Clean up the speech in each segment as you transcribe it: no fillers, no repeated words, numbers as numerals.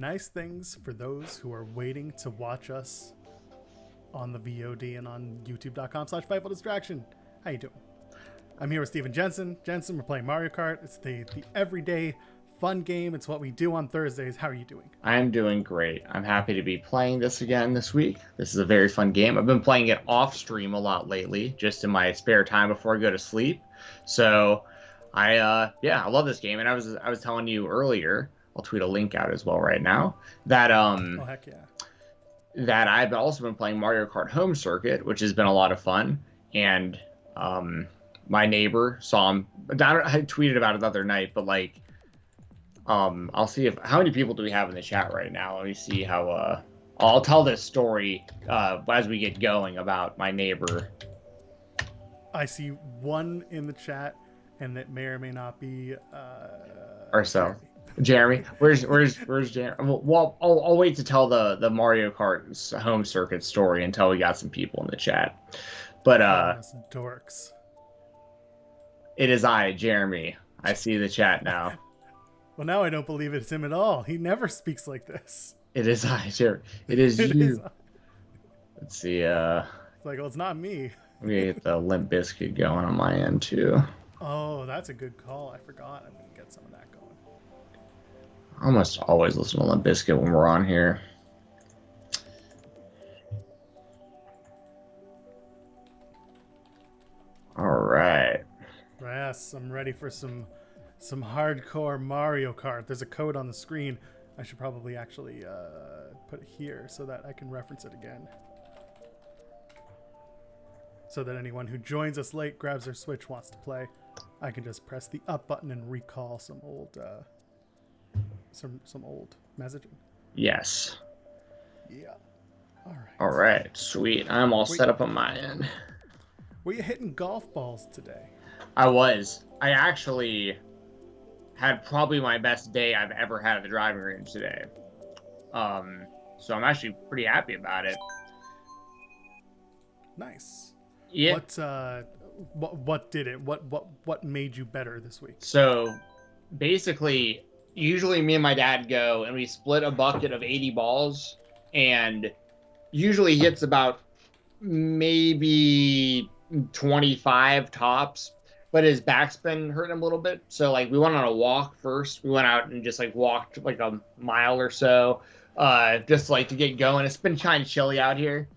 Nice things for those who are waiting to watch us on the VOD and on youtube.com/Fightful Distraction. How you doing? I'm here with Steven Jensen. Jensen, we're playing Mario Kart. It's the everyday fun game. It's what we do on Thursdays. How are you doing? I'm doing great. I'm happy to be playing this again this week. This is a very fun game. I've been playing it off stream a lot lately, just in my spare time before I go to sleep. So I love this game. And I was telling you earlier, I'll tweet a link out as well right now, that Oh, heck yeah. that I've also been playing Mario Kart Home Circuit, which has been a lot of fun. And my neighbor saw him. I tweeted about it the other night, but I'll see how many people do we have in the chat right now. Let me see how. I'll tell this story as we get going about my neighbor. I see one in the chat, and that may or may not be Ourselves. Jeremy, where's Jeremy? Well, I'll wait to tell the Mario Kart Home Circuit story until we got some people in the chat. But dorks. it is I, Jeremy. I see the chat now. Well, now I don't believe it's him at all. He never speaks like this. It is I, Jeremy. It is you. Let's see. It's like, well, it's not me. Let me get the Limp Biscuit going on my end too. Oh, that's a good call. I forgot. I'm gonna get some of that going. I almost always listen to Limp Biscuit when we're on here. All right. Yes, I'm ready for some hardcore Mario Kart. There's a code on the screen. I should probably actually put it here so that I can reference it again. So that anyone who joins us late, grabs their Switch, wants to play, I can just press the up button and recall some old some old messaging. Yes. Yeah. All right. All right. Sweet. I'm all set up on my end. Were you hitting golf balls today? I was. I actually had probably my best day I've ever had at the driving range today. So I'm actually pretty happy about it. Nice. Yeah. What did it? What made you better this week? So basically, usually me and my dad go and we split a bucket of 80 balls, and usually he hits about maybe 25 tops, but his back's been hurting him a little bit. So we went on a walk first. We went out and just walked a mile or so, just to get going. It's been kind of chilly out here,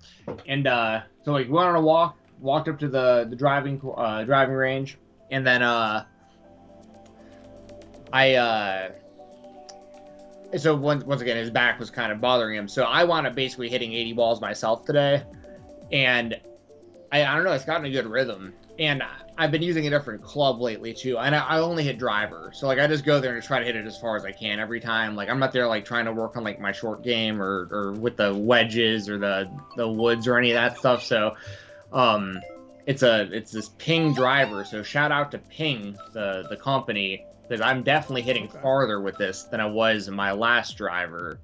and so we went on a walk, walked up to the driving range, and then so once again his back was kind of bothering him. So I wound up basically hitting 80 balls myself today, and I don't know, it's gotten a good rhythm. And I've been using a different club lately too, and I only hit driver. So I just go there and try to hit it as far as I can every time. I'm not there trying to work on my short game or with the wedges or the woods or any of that stuff. So it's this Ping driver. So shout out to Ping, the company, because I'm definitely hitting farther with this than I was in my last driver.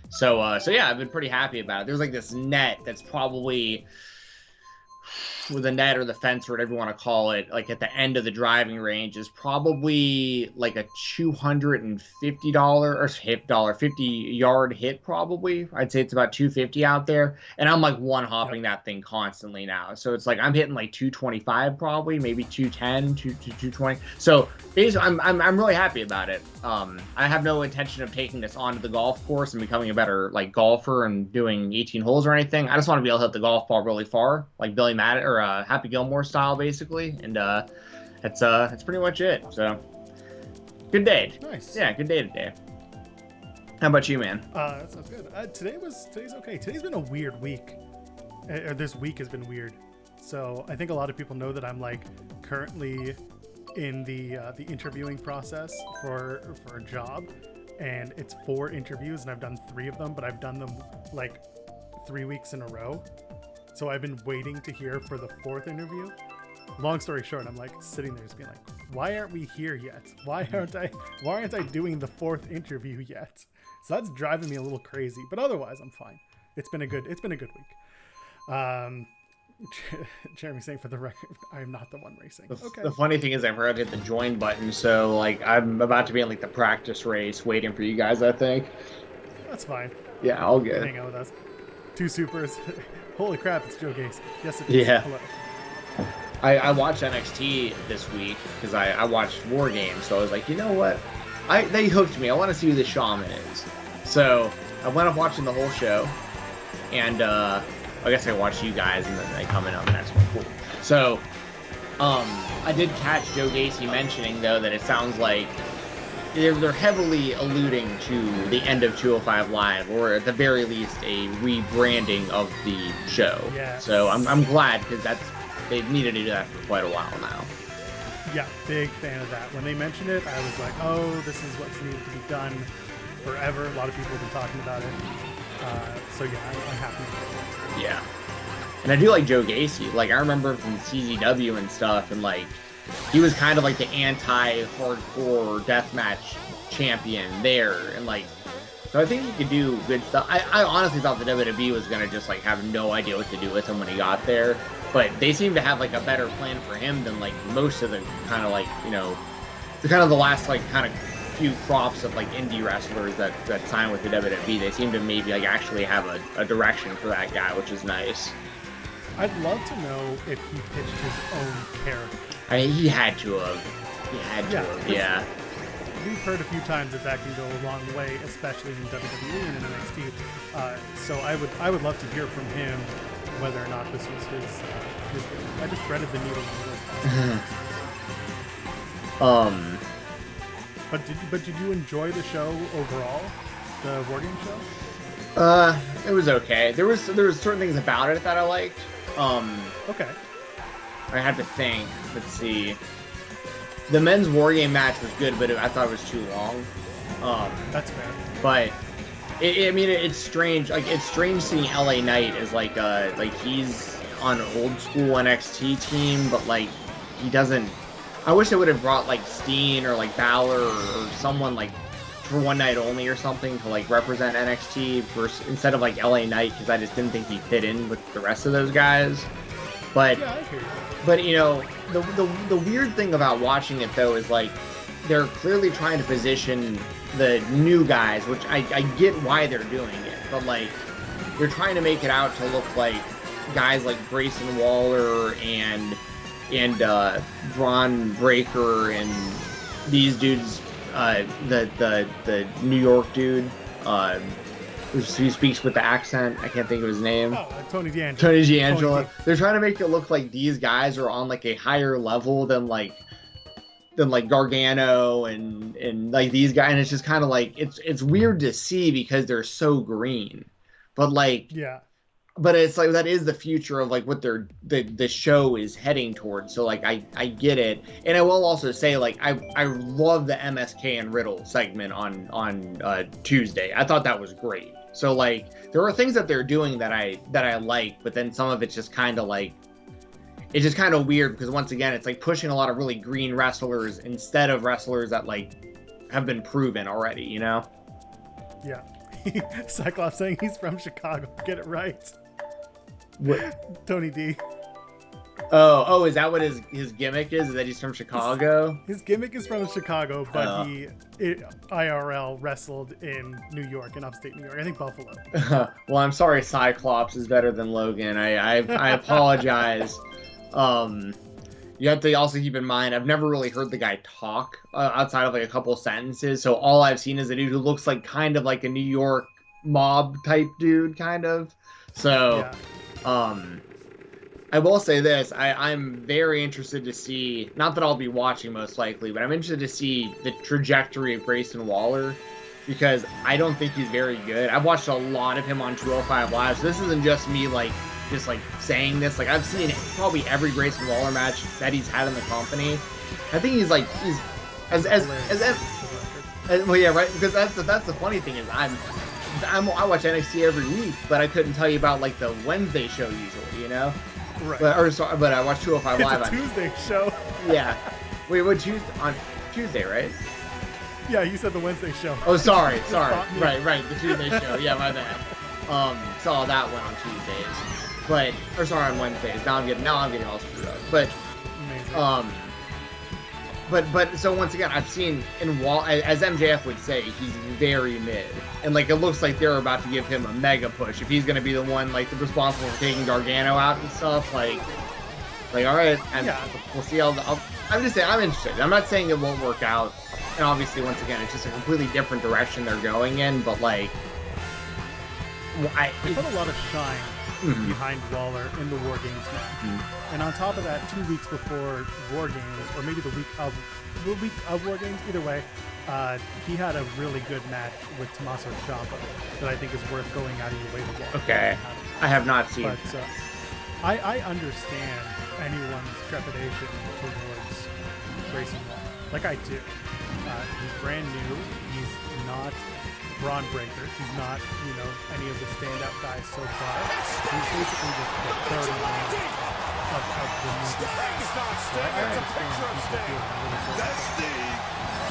So yeah, I've been pretty happy about it. There's this net that's probably, with a net or the fence or whatever you want to call it, at the end of the driving range, is probably a $250 or $50 hit probably. I'd say it's about $250 out there, and I'm one hopping that thing constantly now. So it's I'm hitting 225 probably, maybe 210, 220. So basically, I'm really happy about it. I have no intention of taking this onto the golf course and becoming a better golfer and doing 18 holes or anything. I just want to be able to hit the golf ball really far, like Billy Madden or Happy Gilmore style, basically. And that's pretty much it. So good day. Nice. Yeah, good day today. How about you, man? That sounds good. Today's okay. Today's been a weird week. This week has been weird. So I think a lot of people know that I'm currently in the interviewing process for a job, and it's 4 interviews, and I've done 3 of them, but I've done them 3 weeks in a row. So I've been waiting to hear for the 4th interview. Long story short, I'm sitting there just being why aren't we here yet? Why aren't I doing the 4th interview yet? So that's driving me a little crazy, but otherwise I'm fine. It's been a good week. Jeremy saying, for the record, I am not the one racing. The funny thing is I forgot to hit the join button, so I'm about to be in the practice race waiting for you guys, I think. That's fine. Yeah, all You can good. hang out with us. 2 supers. Holy crap, it's Joe Gacy. Yes, it is. Yeah. Hello. I watched NXT this week because I watched War Games, so I was like, you know what? They hooked me. I want to see who the Shaman is. So I went up watching the whole show, and I guess I watched you guys, and then they come in on the next one. Cool. So I did catch Joe Gacy mentioning though that it sounds like they're heavily alluding to the end of 205 Live, or at the very least a rebranding of the show. Yeah. So I'm glad because they've needed to do that for quite a while now. Yeah, big fan of that. When they mentioned it, I was like, oh, this is what's needed to be done forever. A lot of people have been talking about it. So yeah, I'm happy with it. Yeah. And I do like Joe Gacy. Like, I remember from CZW and stuff, and like, he was kind of like the anti-hardcore deathmatch champion there, and like, so I think he could do good stuff. I honestly thought the WWE was gonna just like have no idea what to do with him when he got there, but they seem to have like a better plan for him than like most of the kind of like, you know, the last like kind of few crops of like indie wrestlers that sign with the WWE. They seem to maybe like actually have a direction for that guy, which is nice. I'd love to know if he pitched his own character. I mean, he had to have. He had to have, yeah. We've heard a few times that can go a long way, especially in WWE and in NXT. So I would love to hear from him whether or not this was his. I just threaded the needle on those. But did you enjoy the show overall, the War Game show? It was okay. There was certain things about it that I liked. Okay. I have to think. Let's see. The men's War Game match was good, but I thought it was too long. That's fair. But it's strange. Like, it's strange seeing LA Knight as like he's on an old school NXT team, but like he doesn't. I wish they would have brought like Steen or like Balor or someone like for one night only or something to like represent NXT instead of like LA Knight, because I just didn't think he fit in with the rest of those guys. But yeah, I hear you. But you know, the weird thing about watching it though is like they're clearly trying to position the new guys, which I get why they're doing it, but like they're trying to make it out to look like guys like Grayson Waller and Braun Breaker and these dudes, the New York dude, who speaks with the accent. I can't think of his name. Oh, Tony D'Angelo. Tony D'Angelo. They're trying to make it look like these guys are on like a higher level than Gargano and like these guys, and it's just kind of like it's weird to see because they're so green, but like yeah. But it's like that is the future of like what the show is heading towards. So like I get it, and I will also say like I love the MSK and Riddle segment on Tuesday. I thought that was great. So like there are things that they're doing that I like, but then some of it's just kind of like it's just kind of weird because once again it's like pushing a lot of really green wrestlers instead of wrestlers that like have been proven already, you know? Yeah. Cyclops saying he's from Chicago. Get it right. What? Tony D. Oh, is that what his gimmick is? Is that he's from Chicago? His gimmick is from Chicago, but he IRL wrestled in New York, in upstate New York. I think Buffalo. Well, I'm sorry Cyclops is better than Logan. I apologize. You have to also keep in mind, I've never really heard the guy talk outside of like a couple sentences. So all I've seen is a dude who looks like kind of like a New York mob type dude, kind of. So, yeah. I will say this, I'm very interested to see, not that I'll be watching most likely, but I'm interested to see the trajectory of Grayson Waller, because I don't think he's very good. I've watched a lot of him on 205 Live, so this isn't just me just saying this. Like, I've seen probably every Grayson Waller match that he's had in the company. I think he's well, yeah, right, because that's the funny thing is I watch NXT every week, but I couldn't tell you about like the Wednesday show usually, you know? Right. But I watch 205 Live on Tuesday show. Yeah. Wait, what on Tuesday, right? Yeah, you said the Wednesday show. Oh, sorry. Right, the Tuesday show. Yeah, my bad. Saw that one on Tuesdays, on Wednesdays. Now I'm getting all screwed up. But amazing. But so once again, I've seen in Wall, as MJF would say, he's very mid, and like it looks like they're about to give him a mega push if he's going to be the one like responsible for taking Gargano out and stuff. Like all right, and we'll see how. I'm just saying I'm interested. I'm not saying it won't work out, and obviously once again it's just a completely different direction they're going in. But like, they put a lot of shine behind Waller in the War Games now. And on top of that, 2 weeks before War Games, or maybe the week of War Games, either way, he had a really good match with Tommaso Ciampa that I think is worth going out of your way to watch. Okay, I have not seen. But I understand anyone's trepidation towards Grayson Waller. Like I do. He's brand new. He's not Braun Breaker. He's not, any of the standout guys so far. He's basically just the third man of the movie. So I understand people feeling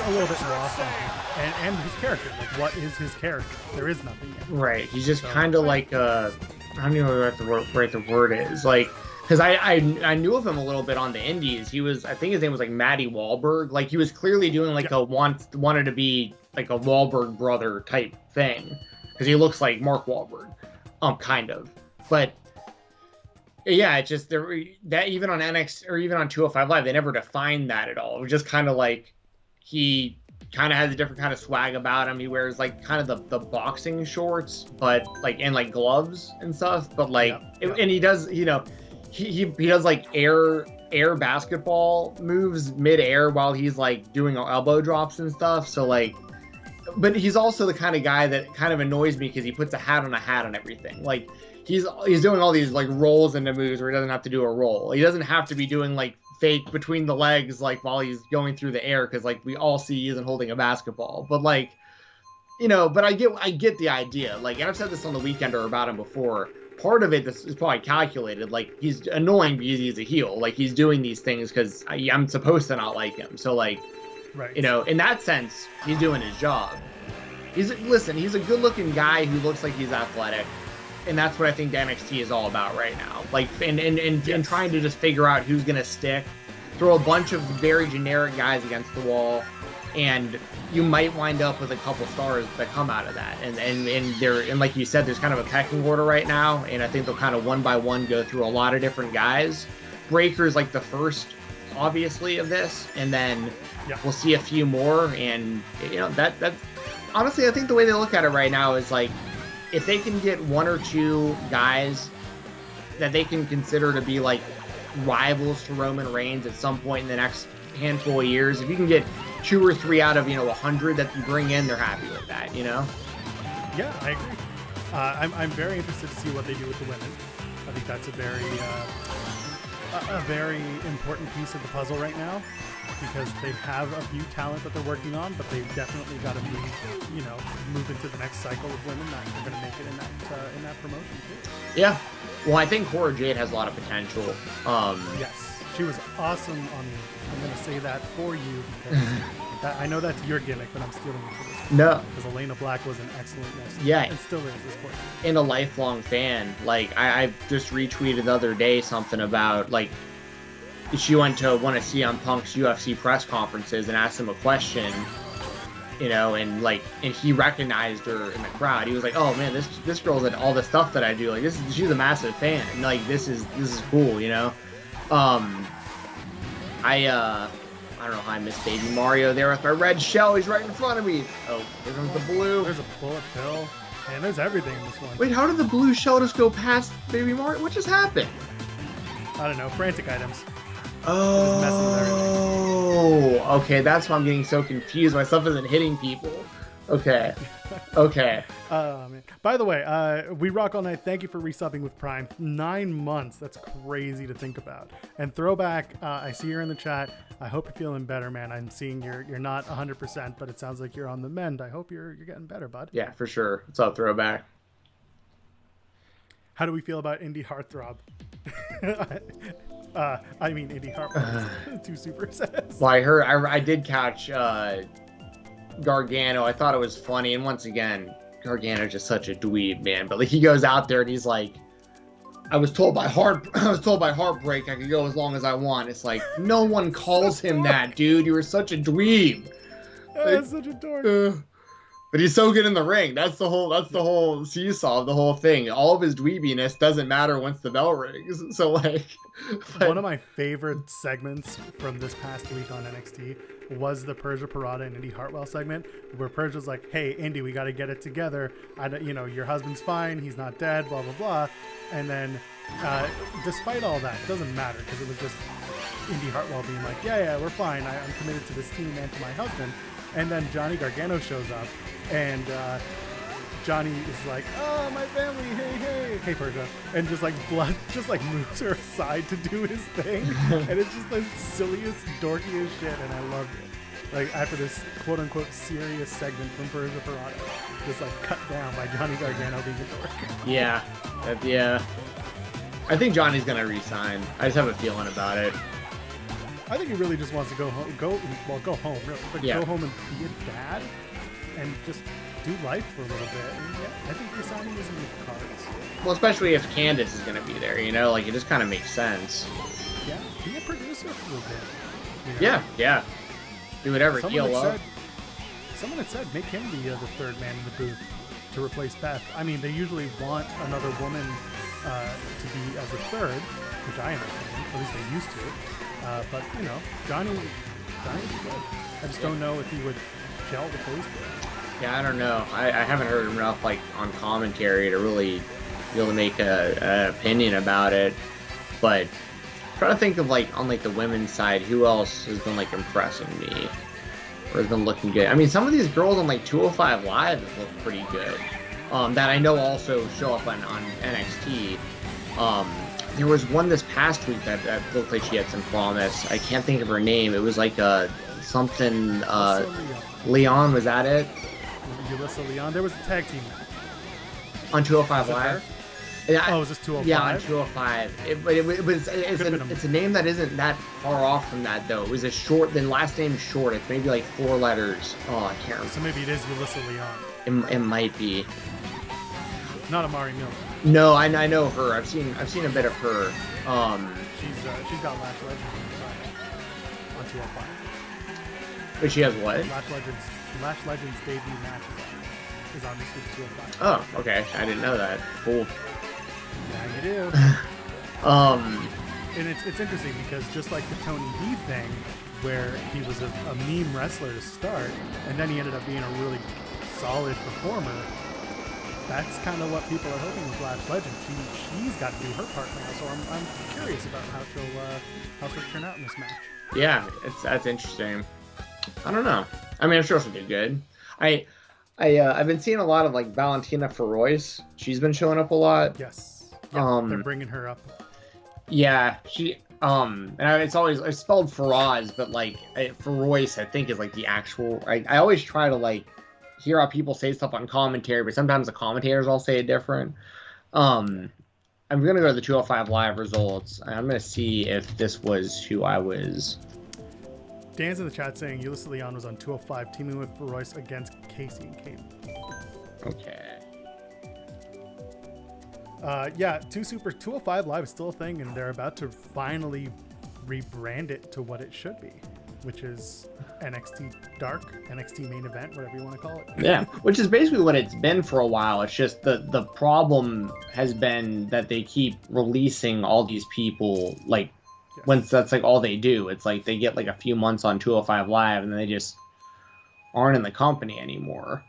a little bit lost on him. And his character. Like, what is his character? There is nothing yet. Right. He's just kind of like I don't even know what the word is. Like, because I knew of him a little bit on the indies. He was, I think his name was like Matty Wahlberg. Like he was clearly doing like wanted to be like a Wahlberg brother type thing, because he looks like Mark Wahlberg, kind of. But yeah, it's just that even on NXT or even on 205 Live, they never defined that at all. It was just kind of like he kind of has a different kind of swag about him. He wears like kind of the boxing shorts, but like and like gloves and stuff. But like, and he does, he does like air basketball moves mid-air while he's like doing elbow drops and stuff. So like, but he's also the kind of guy that kind of annoys me because he puts a hat on everything. Like he's doing all these like rolls into moves where he doesn't have to do a roll. He doesn't have to be doing like fake between the legs like while he's going through the air, because like we all see he isn't holding a basketball. But like, but I get the idea. Like, and I've said this on the Weekender about him before. Part of it is probably calculated. Like, he's annoying because he's a heel. Like, he's doing these things because I'm supposed to not like him. So, like, right. In that sense, he's doing his job. He's a good-looking guy who looks like he's athletic. And that's what I think the NXT is all about right now. Like, and trying to just figure out who's going to stick. Throw a bunch of very generic guys against the wall. And you might wind up with a couple stars that come out of that, and like you said, there's kind of a pecking order right now, and I think they'll kind of one by one go through a lot of different guys. Breaker's like the first, obviously, of this, and then we'll see a few more, and that honestly, I think the way they look at it right now is like, if they can get one or two guys that they can consider to be like rivals to Roman Reigns at some point in the next handful of years, if you can get 2 or 3 out of 100 that you bring in, they're happy with that. Yeah, I agree. I'm very interested to see what they do with the women. I think that's a very important piece of the puzzle right now, because they have a few talent that they're working on, but they've definitely got to move into the next cycle of women that are going to make it in that promotion too. Yeah. Well, I think Cora Jade has a lot of potential. Yes. She was awesome on me. I'm going to say that for you, because I know that's your gimmick, but I'm stealing it for this one. No. Because Elena Black was an excellent wrestler. Yeah. And still is this point. And a lifelong fan. Like, I just retweeted the other day something about, like, she went to one of CM Punk's UFC press conferences and asked him a question, and he recognized her in the crowd. He was like, "Oh man, this girl's at all the stuff that I do. Like, she's a massive fan. And, like, this is cool, I don't know how I missed Baby Mario there with my red shell. He's right in front of me. Oh, here comes the blue. There's a bullet bill. And there's everything in this one. Wait, how did the blue shell just go past Baby Mario? What just happened? I don't know. Frantic items. Oh, okay. That's why I'm getting so confused. My stuff isn't hitting people. Okay. Man. By the way, We Rock All Night, thank you for resubbing with Prime. 9 months. That's crazy to think about. And Throwback, I see you're in the chat. I hope you're feeling better, man. I'm seeing you're not 100%, but it sounds like you're on the mend. I hope you're getting better, bud. Yeah, for sure. What's up, Throwback? How do we feel about Indie Heartthrob? I mean Indie Heartthrob. 2 super sets. Well, I did catch Gargano. I thought it was funny, and once again, Gargano's just such a dweeb, man. But like, he goes out there and he's like, I was told by Heartbreak I could go as long as I want. It's like, no one calls him that, dude. You were such a dweeb. That's such a dork. But he's so good in the ring. That's the whole seesaw of the whole thing. All of his dweebiness doesn't matter once the bell rings. So like, one of my favorite segments from this past week on NXT was the Persia Parada and Indy Hartwell segment, where Persia's like, "Hey, Indy, we got to get it together. Your husband's fine. He's not dead. Blah blah blah." And then, despite all that, it doesn't matter because it was just Indy Hartwell being like, "Yeah, we're fine. I'm committed to this team and to my husband." And then Johnny Gargano shows up, and Johnny is like, "Oh, my family, hey, Persia," and just like moves her aside to do his thing, and it's just the silliest, dorkiest shit, and I loved it. Like after this quote unquote serious segment from Persia Parada, just like cut down by Johnny Gargano being a dork. Yeah. I think Johnny's gonna resign. I just have a feeling about it. I think he really just wants to go home, go home, really, but go home and be a dad, and just do life for a little bit. And yeah, I think resigning is in the cards. Well, especially if Candace is going to be there, like it just kind of makes sense. Yeah, be a producer for a bit. Yeah. Do whatever you love. Someone had said make him the third man in the booth to replace Beth. I mean, they usually want another woman to be as a third, which I understand. At least they used to. But Johnny would be good. I just don't know if he would gel with those two. Yeah, I don't know. I haven't heard enough on commentary to really be able to make an opinion about it. But try to think of on the women's side, who else has been impressing me or has been looking good. I mean, some of these girls on 205 Live have looked pretty good. That I know also show up on NXT. There was one this past week that looked like she had some promise. I can't think of her name. It was something. Leon, was that it? Alyssa Leon. There was a tag team on 205 Live. Was this 205? Yeah, on 205. It's a name that isn't that far off from that though. It was the last name's short. It's maybe 4 letters. Oh, I can't remember. So maybe it is Alyssa Leon. It might be. Not Amari Mills. No, I know her. I've seen a bit of her. She's got Lash Legends on 205. But she has what? Lash Legends debut match is on this week's 205. Oh, okay. I didn't know that. Cool. Yeah, you do. And it's interesting because just like the Tony B thing, where he was a meme wrestler to start, and then he ended up being a really solid performer. That's kind of what people are hoping with Lash Legend. She's got to do her part now, so I'm curious about how she'll turn out in this match. Yeah, that's interesting. I don't know. I mean, I'm sure she'll do good. I've been seeing a lot of Valentina Feroz. She's been showing up a lot. Yes. Yeah, they're bringing her up. Yeah, she and it's spelled Feroz, but Feroz I think is the actual. I always try to hear how people say stuff on commentary, but sometimes the commentators all say it different. I'm gonna go to the 205 Live results. I'm gonna see if this was who I was. Dan's in the chat saying Alyssa Leon was on 205 teaming with Royce against Casey and Kate. Okay. 205 Live is still a thing, and they're about to finally rebrand it to what it should be, which is NXT Dark, NXT Main Event, whatever you want to call it. Yeah, which is basically what it's been for a while. It's just the problem has been that they keep releasing all these people once that's all they do. It's they get a few months on 205 Live and then they just aren't in the company anymore.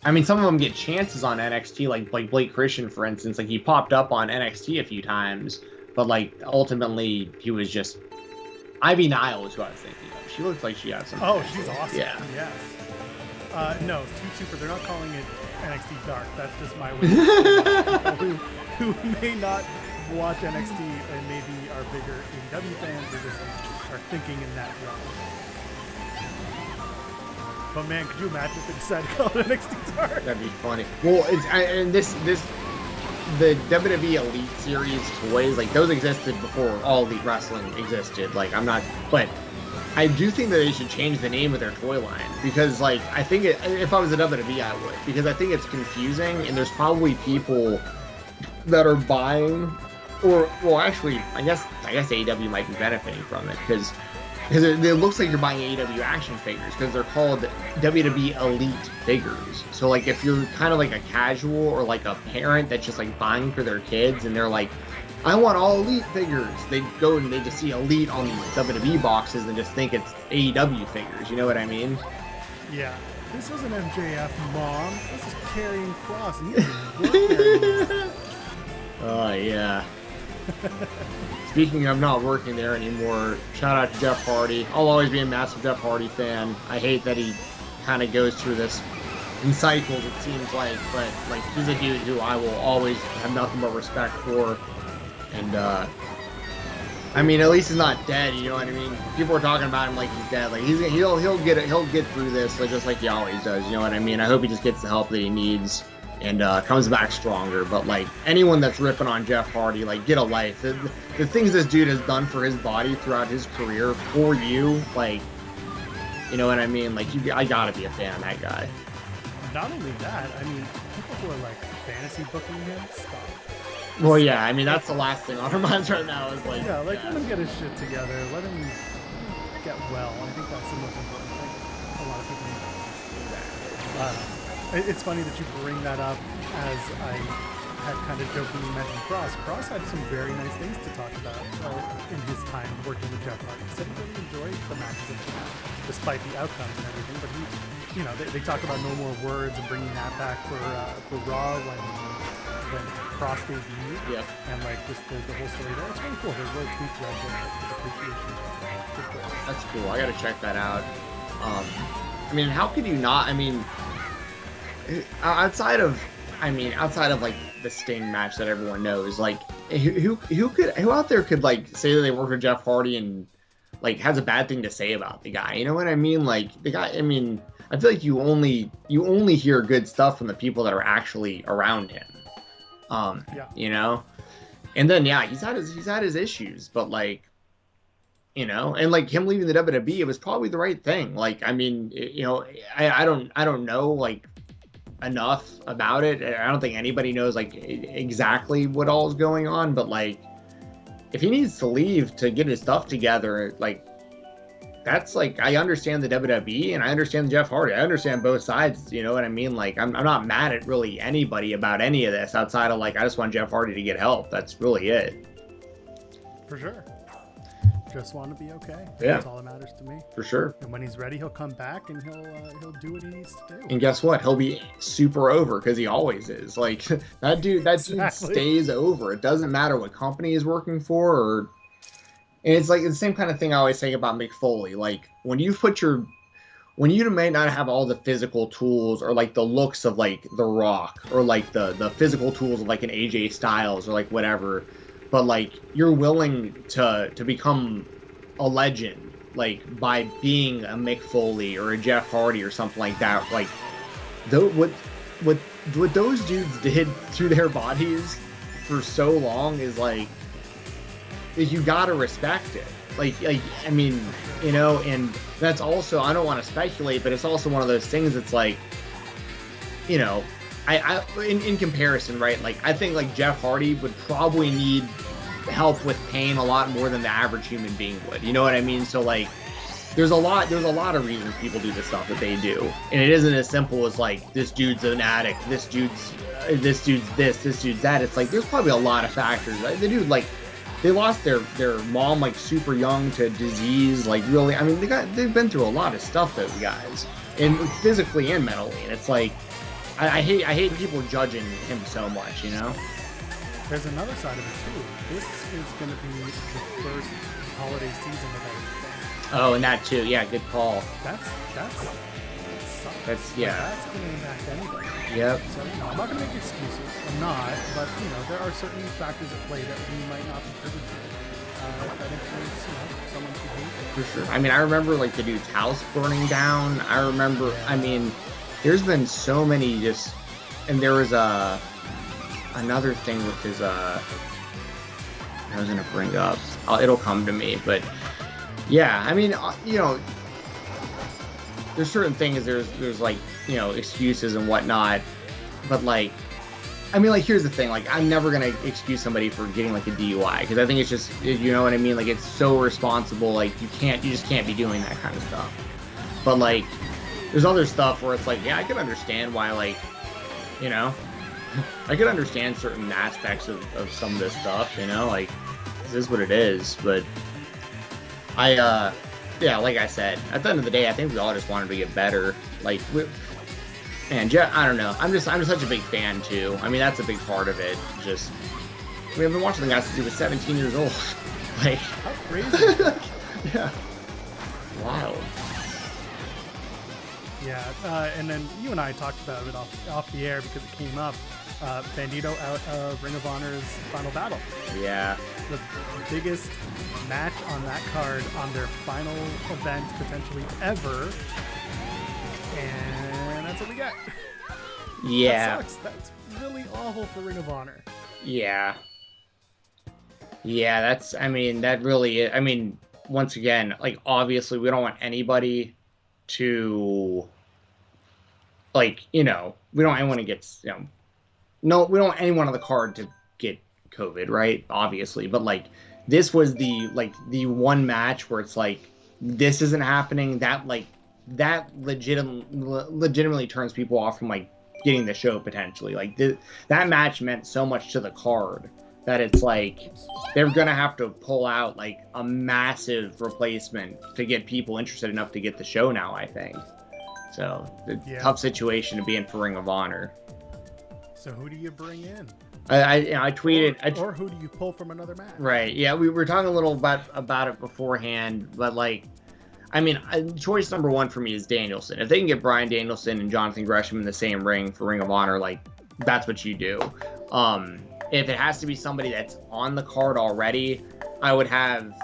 I mean, some of them get chances on NXT, like Blake Christian, for instance. He popped up on NXT a few times, but ultimately he was just. Ivy Nile is who I was thinking of. She looks like she has some. Oh, she's awesome. Yeah. Yes. No, Team Super. They're not calling it NXT Dark. That's just my way. Of people who may not watch NXT and maybe are bigger AEW fans or just are thinking in that realm. But man, could you imagine if they decided to call it NXT Dark? That'd be funny. Well, the WWE Elite Series toys, those existed before All Elite Wrestling existed. But I do think that they should change the name of their toy line because, I think if I was a WWE, I would, because I think it's confusing and there's probably people that are buying, or well, actually, I guess AEW might be benefiting from it because it looks like you're buying AEW action figures because they're called WWE Elite figures. So like if you're kind of like a casual or like a parent that's just like buying for their kids and they're like, I want all Elite figures, they go and they just see Elite on these WWE boxes and just think it's AEW figures. You know what I mean? Yeah. This isn't MJF, Mom. This is Karrion Kross. And you oh, yeah. Speaking of not working there anymore, shout out to Jeff Hardy. I'll always be a massive Jeff Hardy fan. I hate that he kind of goes through this in cycles, it seems like, but like he's a dude who I will always have nothing but respect for. And I mean, at least he's not dead. You know what I mean? People are talking about him like he's dead. Like he'll get through this, like, just like he always does. You know what I mean? I hope he just gets the help that he needs and comes back stronger. But like anyone that's ripping on Jeff Hardy, like, get a life. The things this dude has done for his body throughout his career for you, like, you know what I mean? Like, I gotta be a fan of that guy. Not only that, I mean, people who are like fantasy booking him, stop. Well, yeah, I mean, that's the last thing on our minds right now is like, yeah, like, let him get his shit together, let him get well. I think that's the most important thing. A lot of people need. It's funny that you bring that up, as I had kind of jokingly mentioned Cross. Cross had some very nice things to talk about in his time working with Jeff Hardy. He said he really enjoyed the matches that he had, despite the outcomes and everything. But he, you know, they talk about No More Words and bringing that back for Raw when Cross debuted. Yeah. And like just the whole story there. It's really cool. There's really tweet threads with appreciation. That's cool. I gotta check that out. I mean, how could you not? I mean, outside of like the Sting match that everyone knows, like who out there could like say that they work with Jeff Hardy and like has a bad thing to say about the guy? You know what I mean? Like the guy. I mean, I feel like you only hear good stuff from the people that are actually around him. Yeah. You know, and then yeah, he's had his issues, but like, you know, and like him leaving the WWE, it was probably the right thing. Like, I mean, you know, I don't know like enough about it. I don't think anybody knows like exactly what all is going on, but like, if he needs to leave to get his stuff together, like, that's like, I understand the WWE and I understand Jeff Hardy. I understand both sides. You know what I mean? Like, I'm not mad at really anybody about any of this outside of like, I just want Jeff Hardy to get help. That's really it. For sure. Just want to be okay. Yeah. That's all that matters to me. For sure. And when he's ready, he'll come back and he'll do what he needs to do. And guess what? He'll be super over because he always is. Like that dude stays over. It doesn't matter what company he's working for, or. And it's like the same kind of thing I always say about Mick Foley. Like when you may not have all the physical tools or like the looks of like The Rock or like the physical tools of like an AJ Styles or like whatever, but like you're willing to become a legend like by being a Mick Foley or a Jeff Hardy or something like that. Like what those dudes did to their bodies for so long is like, you gotta respect it. Like I mean, you know, and that's also, I don't want to speculate, but it's also one of those things that's like, you know, I in comparison, right? Like I think like Jeff Hardy would probably need help with pain a lot more than the average human being would. You know what I mean? So like, there's a lot of reasons people do the stuff that they do, and it isn't as simple as like this dude's an addict, this dude's this dude's that. It's like there's probably a lot of factors. The dude, like, they lost their mom like super young to disease, like really. I mean, they've been through a lot of stuff, those guys, and physically and mentally. And it's like, I hate people judging him so much, you know. There's another side of it too. This is going to be the first holiday season without his fan. Oh, and that too. Yeah, good call. That's yeah. That's going to impact anybody. Yep. So, you know, I'm not going to make excuses. I'm not. But, you know, there are certain factors at play that we might not be privy to. That influence, you know, someone's behavior. For sure. I mean, I remember, like, the dude's house burning down. I remember, yeah. I mean, there's been so many just... And there was another thing with his... I was going to bring up. It'll come to me, but... Yeah, I mean, you know... There's certain things, there's like, you know, excuses and whatnot, but like, I mean, like, here's the thing. Like, I'm never gonna excuse somebody for getting like a DUI because I think it's just, you know what I mean. Like, it's so irresponsible. Like, you just can't be doing that kind of stuff. But like, there's other stuff where it's like, yeah, I can understand why, like, you know, I could understand certain aspects of some of this stuff. You know, like, this is what it is. But yeah, like I said, at the end of the day, I think we all just wanted to get better. Like, and I don't know. I'm just such a big fan too. I mean, that's a big part of it. Just we have been watching the guy since he was 17 years old. Like, how crazy! Yeah, wild. Yeah, and then you and I talked about it off the air because it came up. Bandito out of Ring of Honor's Final Battle. Yeah. The biggest match on that card on their final event potentially ever. And that's what we got. Yeah. That sucks. That's really awful for Ring of Honor. Yeah. Yeah, that's, I mean, that really, I mean, once again, like, obviously we don't want anybody to, like, you know, we don't want anyone to get, you know, no, we don't want anyone on the card to get COVID, right? Obviously, but like, this was the one match where it's like, this isn't happening. That legitimately turns people off from like getting the show potentially. Like, that match meant so much to the card that it's like they're gonna have to pull out like a massive replacement to get people interested enough to get the show now, I think. So, tough situation to be in for Ring of Honor. So who do you bring in? I tweeted... Or who do you pull from another match? Right, yeah, we were talking a little about it beforehand, but like, I mean, choice number one for me is Danielson. If they can get Bryan Danielson and Jonathan Gresham in the same ring for Ring of Honor, like, that's what you do. If it has to be somebody that's on the card already, I would have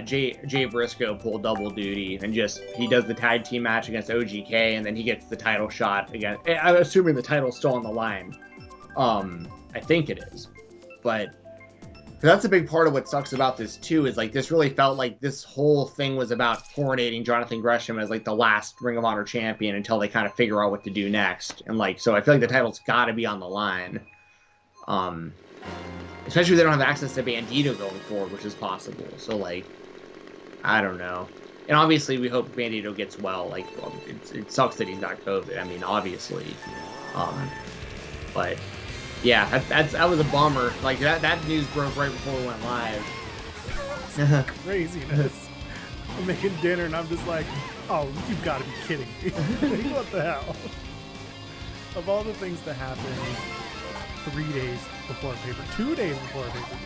Jay Briscoe pull double duty and just, he does the tag team match against OGK and then he gets the title shot again. I'm assuming the title's still on the line. I think it is, but that's a big part of what sucks about this too, is like, this really felt like this whole thing was about coronating Jonathan Gresham as like the last Ring of Honor champion until they kind of figure out what to do next. And like, so I feel like the title's got to be on the line. Especially if they don't have access to Bandito going forward, which is possible. So like, I don't know. And obviously we hope Bandito gets well. Like, well, it sucks that he's got COVID. I mean, obviously. But yeah, that was a bummer. Like, that news broke right before we went live. Craziness. I'm making dinner and I'm just like, oh, you've got to be kidding me. What the hell? Of all the things to happen 3 days before paper, 2 days before paper,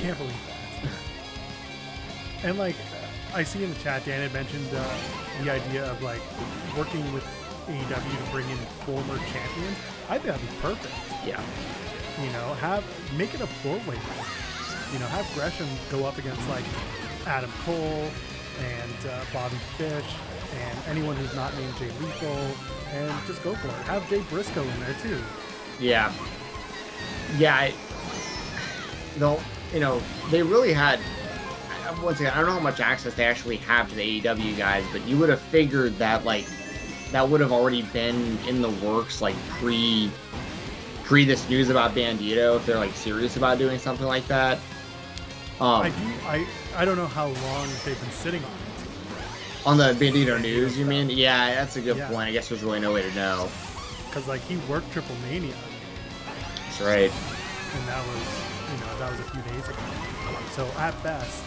can't believe that. And like, I see in the chat, Dan had mentioned the idea of like working with AEW to bring in former champions. I think that'd be perfect. Yeah. You know, make it a four-way match. You know, have Gresham go up against like Adam Cole and Bobby Fish and anyone who's not named Jay Lethal, and just go for it. Have Jay Briscoe in there too. Yeah. Yeah. You know, they really had. Once again, I don't know how much access they actually have to the AEW guys, but you would have figured that like that would have already been in the works, like pre this news about Bandito, if they're like serious about doing something like that. I don't know how long they've been sitting on it. On the Bandito news, you mean? Yeah, that's a good point. I guess there's really no way to know. Because like he worked Triple Mania. That's right. And that was a few days ago. So at best,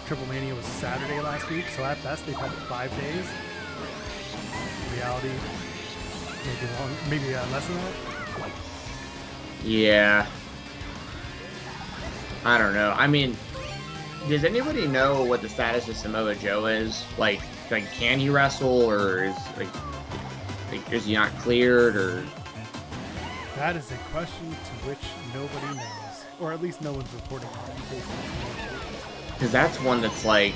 Triple Mania was Saturday last week. So at best, they've had 5 days. Reality, maybe less than that. Yeah. I don't know. I mean, does anybody know what the status of Samoa Joe is? Like can he wrestle, or is he not cleared, or? That is a question to which nobody knows, or at least no one's reporting on it. Because that's one that's like,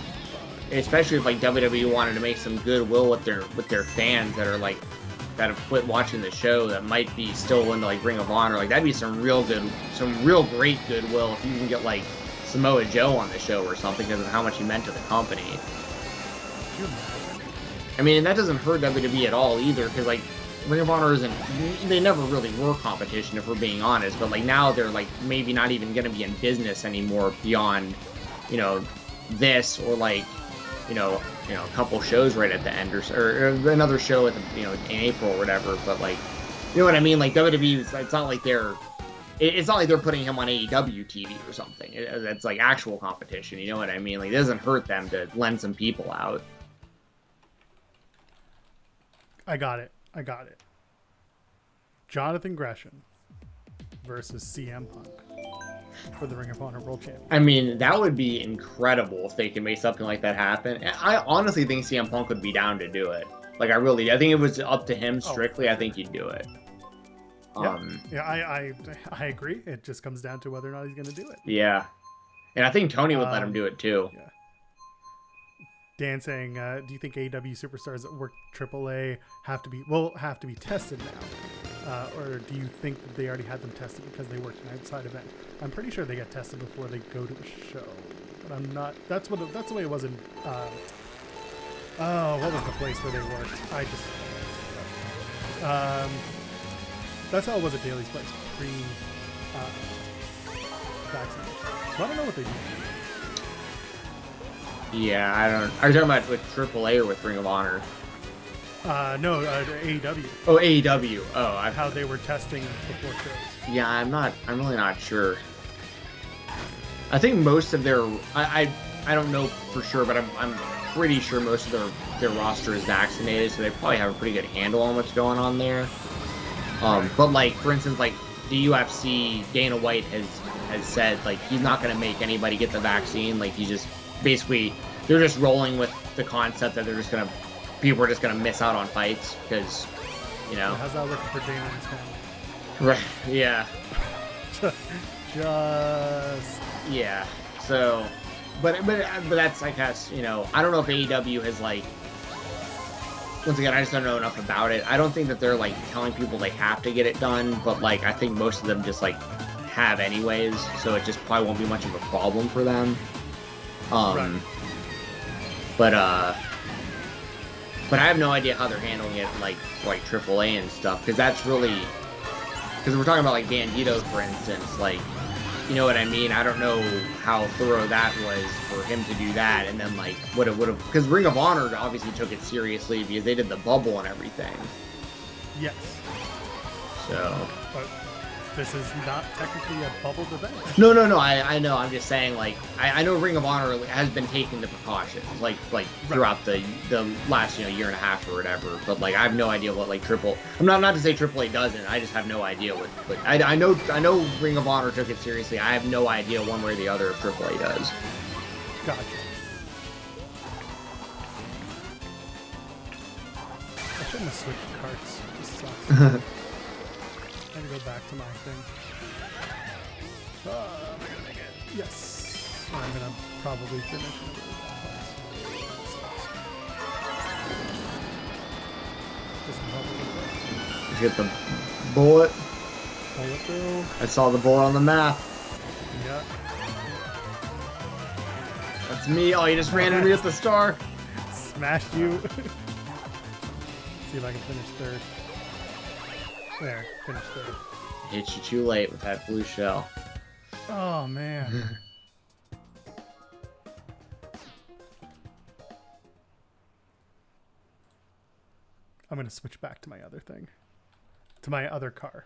especially if like WWE wanted to make some goodwill with their fans that are like that have quit watching the show, that might be still into like Ring of Honor. Like, that'd be some real great goodwill if you can get like Samoa Joe on the show or something because of how much he meant to the company. I mean, that doesn't hurt WWE at all either, because like Ring of Honor isn't. They never really were competition, if we're being honest. But like now they're like maybe not even going to be in business anymore beyond, you know, this or like, you know, a couple shows right at the end or another show at the, you know, in April or whatever. But like, you know what I mean? Like WWE, it's not like they're. It's not like they're putting him on AEW TV or something. It's like actual competition. You know what I mean? Like it doesn't hurt them to lend some people out. I got it. Jonathan Gresham versus CM Punk for the Ring of Honor World Championship. I mean, that would be incredible if they could make something like that happen. I honestly think CM Punk would be down to do it. Like, I think it was up to him strictly. I think he'd do it. Yeah, I agree. It just comes down to whether or not he's going to do it. Yeah. And I think Tony would let him do it, too. Yeah. Dan saying, do you think AEW superstars that work AAA have to be tested now? Or do you think that they already had them tested because they worked an outside event? I'm pretty sure they get tested before they go to a show. But I'm not... That's the way it was in... what was the place where they worked? That's how it was at Daly's place, pre-vaccination. So I don't know what they do. Yeah, I don't... Are you talking about with AAA or with Ring of Honor? No, AEW. Oh, AEW. Oh, how they were testing before shows. Yeah, I'm really not sure. I think most of their... I don't know for sure, but I'm pretty sure most of their roster is vaccinated, so they probably have a pretty good handle on what's going on there. But like, for instance, like the UFC, Dana White has said like he's not going to make anybody get the vaccine. Like he's just basically they're just rolling with the concept that people are just gonna miss out on fights because, you know. How's that looking for Dana and his family? Right. Yeah. Just. Yeah. So, but that's, I guess, you know, I don't know if AEW has like. Once again, I just don't know enough about it. I don't think that they're like telling people they have to get it done, but like I think most of them just like have anyways, so it just probably won't be much of a problem for them. Right. But I have no idea how they're handling it, like AAA and stuff, because that's really, because we're talking about like Bandito, for instance, like, you know what I mean? I don't know how thorough that was for him to do that, and then like what it would have, because Ring of Honor obviously took it seriously because they did the bubble and everything. Yes. So. But this is not technically a bubbled event. No. I know. I'm just saying, like, I know Ring of Honor has been taking the precautions, like throughout the last year and a half or whatever. But like, I have no idea what like I'm not to say AAA doesn't. I just have no idea what. But I know Ring of Honor took it seriously. I have no idea one way or the other if AAA does. Gotcha. I shouldn't have switched carts. This sucks. I'm gonna go back to my thing. Am I gonna make it? Yes. I'm gonna probably finish it. Did you get the bullet? Bullet bill. I saw the bullet on the map. Yeah. That's me. Oh, you just ran into me at the star. Smashed you. See if I can finish third. There, finish third. Hit you too late with that blue shell. Oh, man. I'm going to switch back to my other thing. To my other car.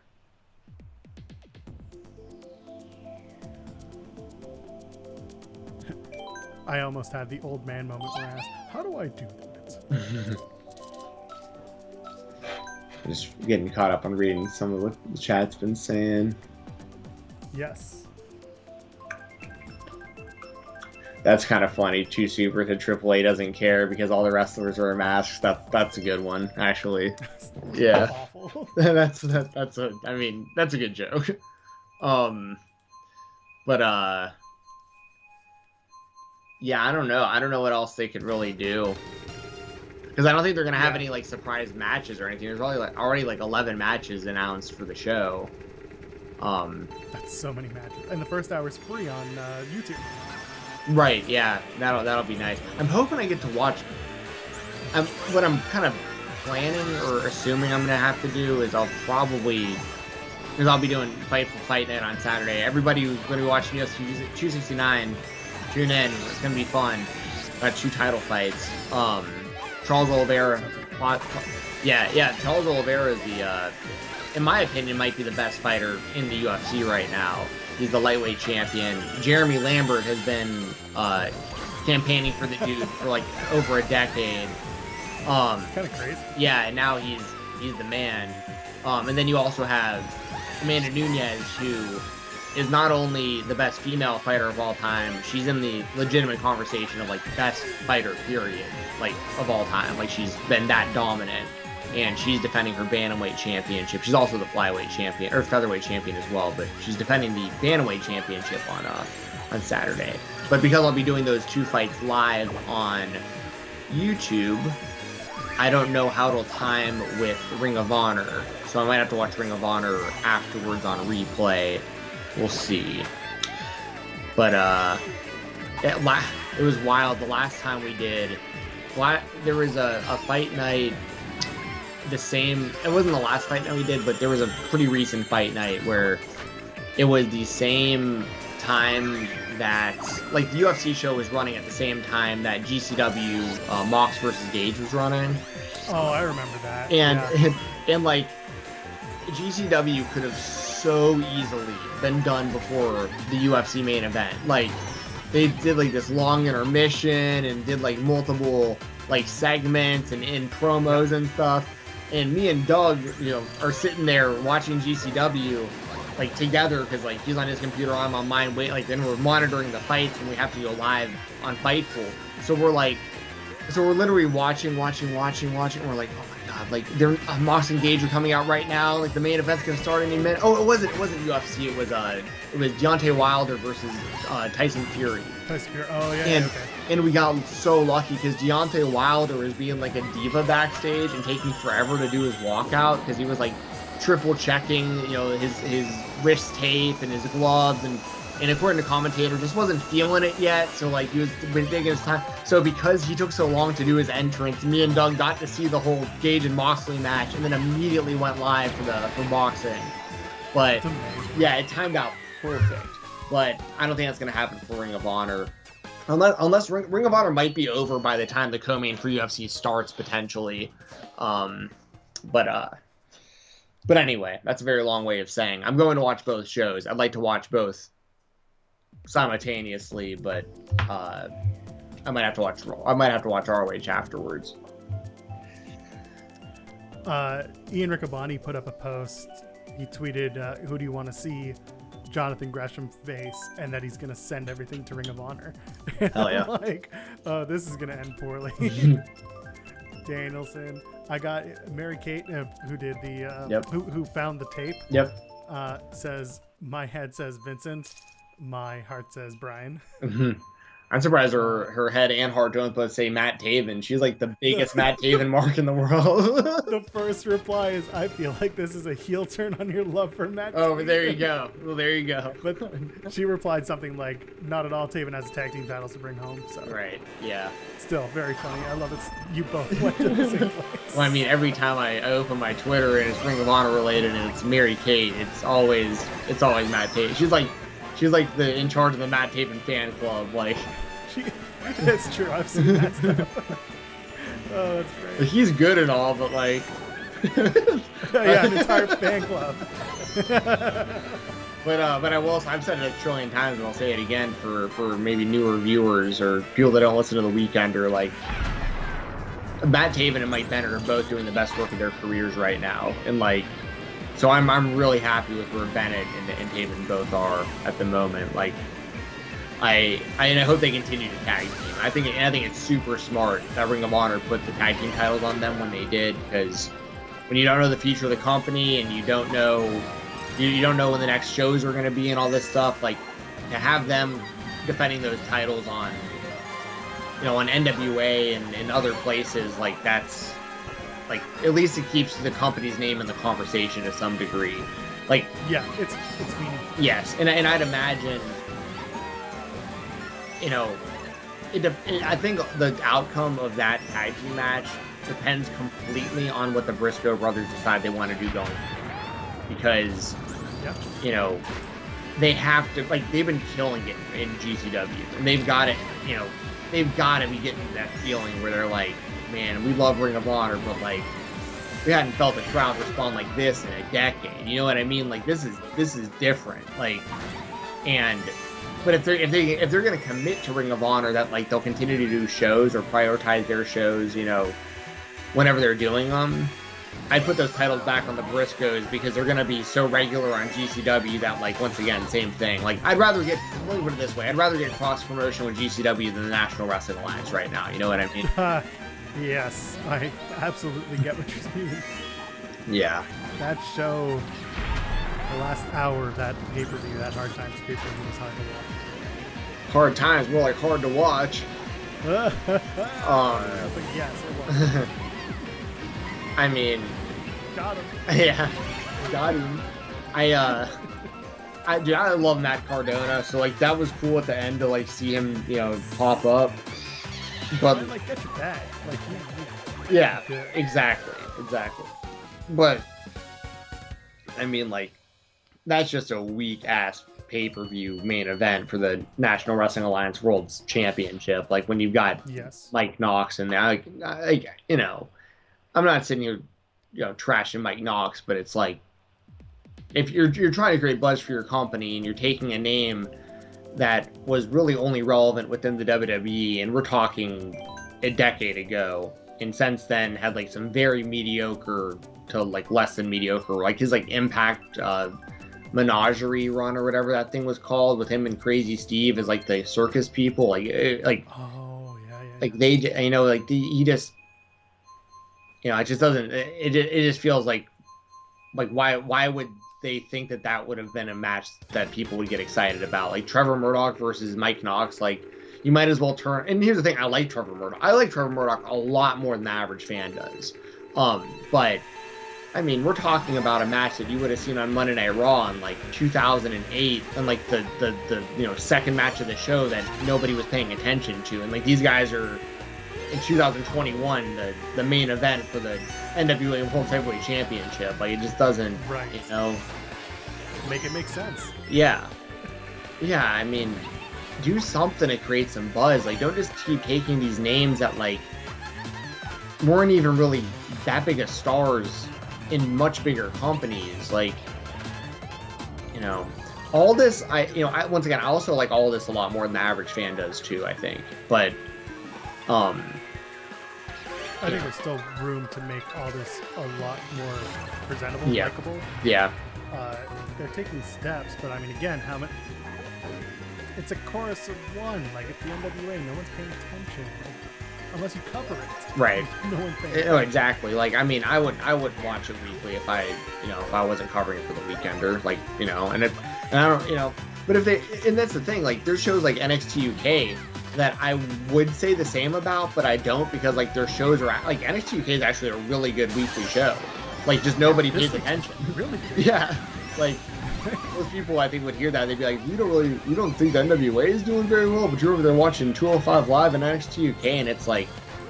I almost had the old man moment where I asked, how do I do that? Just getting caught up on reading some of what the chat's been saying. Yes. That's kind of funny. 2 Super to AAA doesn't care because all the wrestlers wear masks. That's a good one, actually. Yeah. that's a good joke. Yeah, I don't know. I don't know what else they could really do. Because I don't think they're gonna have any like surprise matches or anything. There's already like 11 matches announced for the show. That's so many matches, and the first hour is free on YouTube. Right? Yeah, that'll be nice. I'm hoping I get to watch. What I'm kind of planning or assuming I'm gonna have to do is I'll be doing Fightful Fight Night on Saturday. Everybody who's gonna be watching UFC 269, tune in. It's gonna be fun. Got 2 title fights. Charles Oliveira. Charles Oliveira is in my opinion, might be the best fighter in the UFC right now. He's the lightweight champion. Jeremy Lambert has been campaigning for the dude for like over a decade. Kind of crazy. Yeah, and now he's the man. And then you also have Amanda Nunes, who is not only the best female fighter of all time, she's in the legitimate conversation of like best fighter period, like of all time. Like she's been that dominant, and she's defending her bantamweight championship. She's also the flyweight champion or featherweight champion as well, but she's defending the bantamweight championship on Saturday. But because I'll be doing those 2 fights live on YouTube, I don't know how it'll time with Ring of Honor, so I might have to watch Ring of Honor afterwards on replay. We'll see. But it was wild. The last time we did, there was a fight night. It wasn't the last fight night we did, but there was a pretty recent fight night where it was the same time that, like, the UFC show was running at the same time that GCW Mox versus Gage was running. Oh, I remember that. And like, GCW could have so easily been done before the UFC main event. Like, they did like this long intermission and did like multiple like segments and in promos and stuff. And me and Doug, are sitting there watching GCW like together because like he's on his computer, I'm on mine. Then we're monitoring the fights and we have to go live on Fightful. So we're literally watching. And we're like, oh my god, like they're Mox and Gage are coming out right now. Like the main event's gonna start any minute. Oh, it wasn't UFC. It was Deontay Wilder versus Tyson Fury. Oh yeah. And we got so lucky because Deontay Wilder was being like a diva backstage and taking forever to do his walkout because he was like triple checking, his wrist tape and his gloves and according to commentator, just wasn't feeling it yet. So like he was taking his time. So because he took so long to do his entrance, me and Doug got to see the whole Gage and Moxley match, and then immediately went live for boxing. But yeah, it timed out perfect. But I don't think that's gonna happen for Ring of Honor, unless Ring of Honor might be over by the time the co-main for UFC starts potentially. But anyway, that's a very long way of saying I'm going to watch both shows. I'd like to watch both simultaneously, but I might have to watch ROH afterwards. Ian Riccaboni put up a post. He tweeted, "Who do you want to see Jonathan Gresham face?" and that he's gonna send everything to Ring of Honor. Hell yeah! Like, this is gonna end poorly. Danielson. I got Mary Kate, who did the who found the tape. Yep. Says my head says Vincent, my heart says Brian. I'm surprised her head and heart don't both say Matt Taven. She's like the biggest Matt Taven mark in the world. The first reply is, "I feel like this is a heel turn on your love for Matt." Oh, Taven. there you go. Well, there you go. But she replied something like, "Not at all. Taven has tag team titles to bring home." So right, yeah. Still very funny. I love it. You both went to the same place. Well, I mean, every time I open my Twitter and it's Ring of Honor related and it's Mary Kate, it's always Matt Taven. She's like the in charge of the Matt Taven fan club. Like, that's true. I've seen that stuff. Oh, that's great. He's good and all, but like, yeah, an entire fan club. But I've said it a trillion times and I'll say it again for maybe newer viewers or people that don't listen to The Weekender. Like, Matt Taven and Mike Bennett are both doing the best work of their careers right now, and like, so I'm really happy with where Bennett and Taven both are at the moment. Like, I hope they continue to tag team. I think it's super smart that Ring of Honor put the tag team titles on them when they did, because when you don't know the future of the company and you don't know when the next shows are going to be and all this stuff, like, to have them defending those titles on NWA and other places, like, that's, like, at least it keeps the company's name in the conversation to some degree. Like, yeah, it's meaningful. Yes, and I'd imagine, I think the outcome of that tag team match depends completely on what the Briscoe brothers decide they want to do going forward. Because, you know, they have to, like, they've been killing it in GCW, and they've got it, you know, they've got to be getting that feeling where they're like, man, we love Ring of Honor, but like, we hadn't felt the crowd respond like this in a decade. You know what I mean? Like, this is different. Like, but if they're gonna commit to Ring of Honor, that like they'll continue to do shows or prioritize their shows, you know, whenever they're doing them, I'd put those titles back on the Briscoes because they're gonna be so regular on GCW that, like, once again, same thing. Like, let me put it this way, I'd rather get cross promotion with GCW than the National Wrestling Alliance right now. You know what I mean? Yes, I absolutely get what you're saying. Yeah. That show, the last hour of that pay-per-view, that Hard Times pay-per-view was hard to watch. Hard Times, more like hard to watch. But yes, it was. I mean, got him. Yeah, got him. I love Matt Cardona, so like that was cool at the end to like see him, you know, pop up. But like, get your bag. Like, yeah, exactly. But I mean, like, that's just a weak ass pay-per-view main event for the National Wrestling Alliance World Championship. Like, when you've got Mike Knox and like, you know, I'm not sitting here, you know, trashing Mike Knox, but it's like, if you're trying to create buzz for your company and you're taking a name that was really only relevant within the WWE, and we're talking a decade ago, and since then had like some very mediocre to like less than mediocre, like his like Impact Menagerie run or whatever that thing was called, with him and Crazy Steve as like the circus people, like they, you know, like he just, you know, it just doesn't, it just feels like why would they think that would have been a match that people would get excited about? Like Trevor Murdoch versus Mike Knox, like, you might as well turn. And here's the thing, I like Trevor Murdoch a lot more than the average fan does. But I mean, we're talking about a match that you would have seen on Monday Night Raw in like 2008, and like the you know, second match of the show that nobody was paying attention to, and like these guys are in 2021 the main event for the NWA World Heavyweight Championship. Like, it just doesn't, you know, make it make sense. Yeah, I mean, do something to create some buzz. Like, don't just keep taking these names that like weren't even really that big of stars in much bigger companies. Like, you know, all this, once again, I also like all this a lot more than the average fan does too, I think. But I think there's still room to make all this a lot more presentable, likable. Yeah. They're taking steps, but I mean, again, how much? It's a chorus of one. Like, at the NWA, no one's paying attention, like, unless you cover it. Right. No one's paying attention. Oh, exactly. Like, I mean, I would watch it weekly if I wasn't covering it for the weekender. Like, you know, and I don't, you know, but and that's the thing. Like, there's shows like NXT UK that I would say the same about, but I don't, because like their shows are like, NXT UK is actually a really good weekly show. Like, just nobody pays attention. Really good. Yeah. Like, most people I think would hear that, they'd be like, you don't think the NWA is doing very well, but you're over there watching 205 Live and NXT UK, and it's like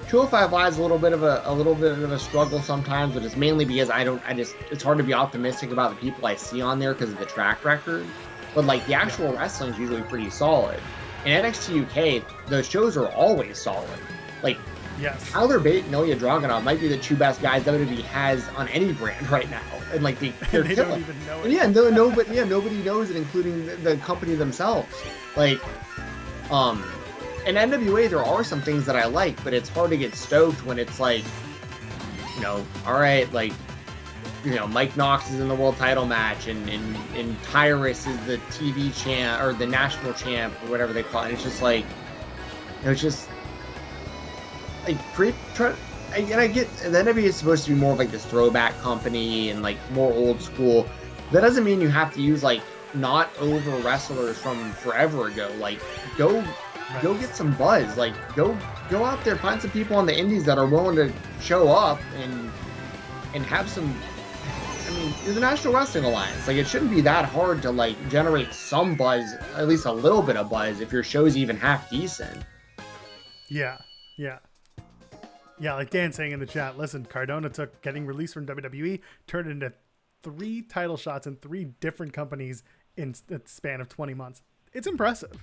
205 Live is a little bit of a struggle sometimes, but it's mainly because it's hard to be optimistic about the people I see on there because of the track record. But like, the actual wrestling is usually pretty solid. In NXT UK, those shows are always solid. Like, Tyler Bate and Ilya Dragunov might be the two best guys WWE has on any brand right now, and like they're they killing. don't even know it. And nobody knows it, including the company themselves. Like, in NWA there are some things that I like, but it's hard to get stoked when it's like, you know, all right, like, you know, Mike Knox is in the world title match, and Tyrus is the TV champ or the national champ or whatever they call it. It's just like, you know, it's just like and I get the NWA is supposed to be more of like this throwback company and like more old school. That doesn't mean you have to use like not over wrestlers from forever ago. Like, go get some buzz. Like, go out there, find some people on the indies that are willing to show up and have some. I mean, you're the National Wrestling Alliance. Like, it shouldn't be that hard to like generate some buzz, at least a little bit of buzz, if your show's even half decent. Yeah. Yeah, like Dan saying in the chat, listen, Cardona took getting released from WWE, turned it into 3 title shots in 3 different companies in the span of 20 months. It's impressive.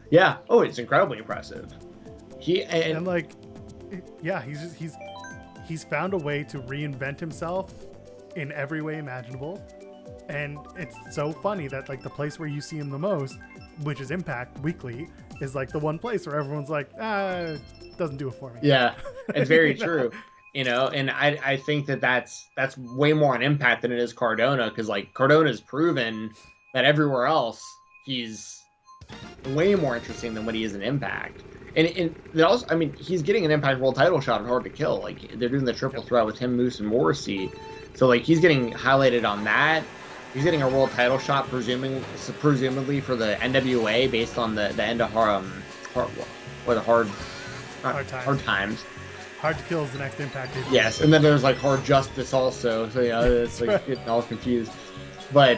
Yeah. Oh, it's incredibly impressive. And like, yeah, he's found a way to reinvent himself in every way imaginable. And it's so funny that like the place where you see him the most, which is Impact Weekly, is like the one place where everyone's like, doesn't do it for me. Yeah, it's very true. And I think that's way more on Impact than it is Cardona, because like Cardona's proven that everywhere else he's way more interesting than what he is in Impact. And it also, I mean, he's getting an Impact World Title shot at Hard to Kill. Like they're doing the triple threat with him, Moose, and Morrissey. So like he's getting highlighted on that. He's getting a world title shot, presumably for the NWA, based on the end of hard times. Hard to Kill is the next Impact. Yes, and then there's like Hard Justice also. So it's like getting all confused. But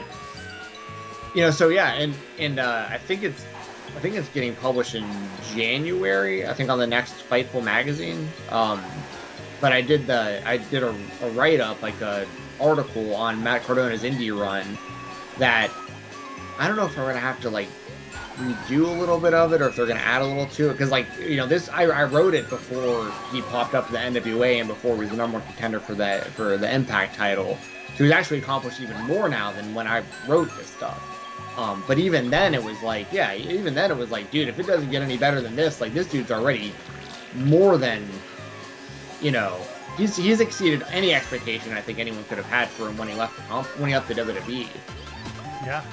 so yeah, and I think it's getting published in January. I think on the next Fightful magazine. But I did a write up, like a article on Matt Cardona's indie run that I don't know if we're gonna have to like redo a little bit of it or if they're gonna add a little to it, because like this I wrote it before he popped up to the NWA and before he was the #1 contender for the Impact title, so he's actually accomplished even more now than when I wrote this stuff. But even then it was like, dude, if it doesn't get any better than this, like this dude's already more than he's exceeded any expectation I think anyone could have had for him when he left the WWE. Yeah.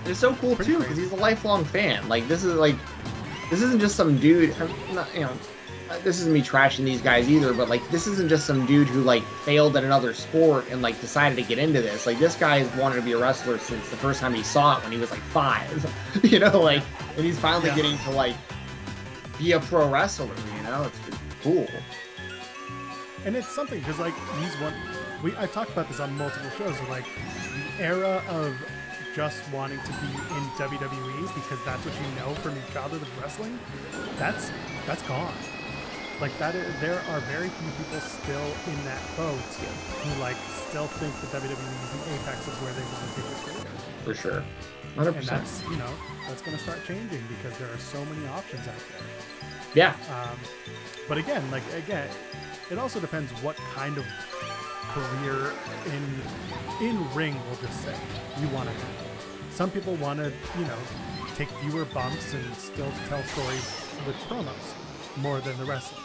It's so cool too because he's a lifelong fan. Like this isn't just some dude. I'm not, this isn't me trashing these guys either, but like this isn't just some dude who like failed at another sport and like decided to get into this. Like this guy has wanted to be a wrestler since the first time he saw it when he was like 5. And he's finally getting to like be a pro wrestler. It's cool. And it's something because like I've talked about this on multiple shows. Like the era of just wanting to be in WWE because that's what you know from your childhood of wrestling, that's gone. Like there are very few people still in that boat who like still think that WWE is the apex of where they want to take their career. For sure, 100%. And that's going to start changing because there are so many options out there. Yeah. But again, it also depends what kind of career in ring, we'll just say, you want to have. Some people want to, take fewer bumps and still tell stories with promos more than the wrestling.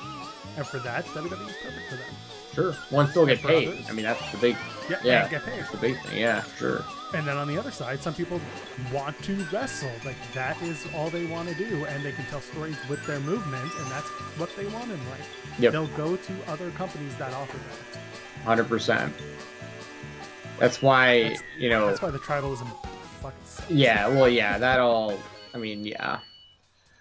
And for that, WWE is perfect for them. Sure. One still get paid. Others, I mean, that's the big. Yeah. Get paid. That's the big thing. Yeah, sure. And then on the other side, some people want to wrestle. Like that is all they want to do, and they can tell stories with their movement, and that's what they want in life. Yep. They'll go to other companies that offer that. 100%. That's why That's why the tribalism fucks. Yeah. Well, yeah. That all. I mean, yeah.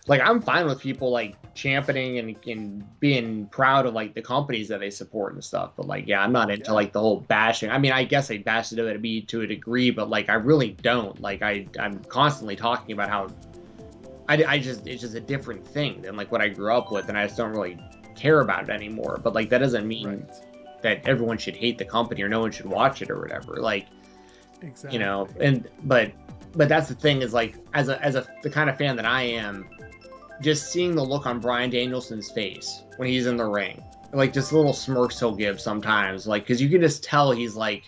Like I'm fine with people like championing and being proud of like the companies that they support and stuff, but like I'm not into like the whole bashing. I mean, I guess I bash the WWE to a degree, but like I really don't. Like I'm constantly talking about how it's just a different thing than like what I grew up with, and I just don't really care about it anymore. But like that doesn't mean that everyone should hate the company or no one should watch it or whatever. Like exactly. But that's the thing is like as the kind of fan that I am, just seeing the look on Bryan Danielson's face when he's in the ring, like just little smirks he'll give sometimes, like because you can just tell he's like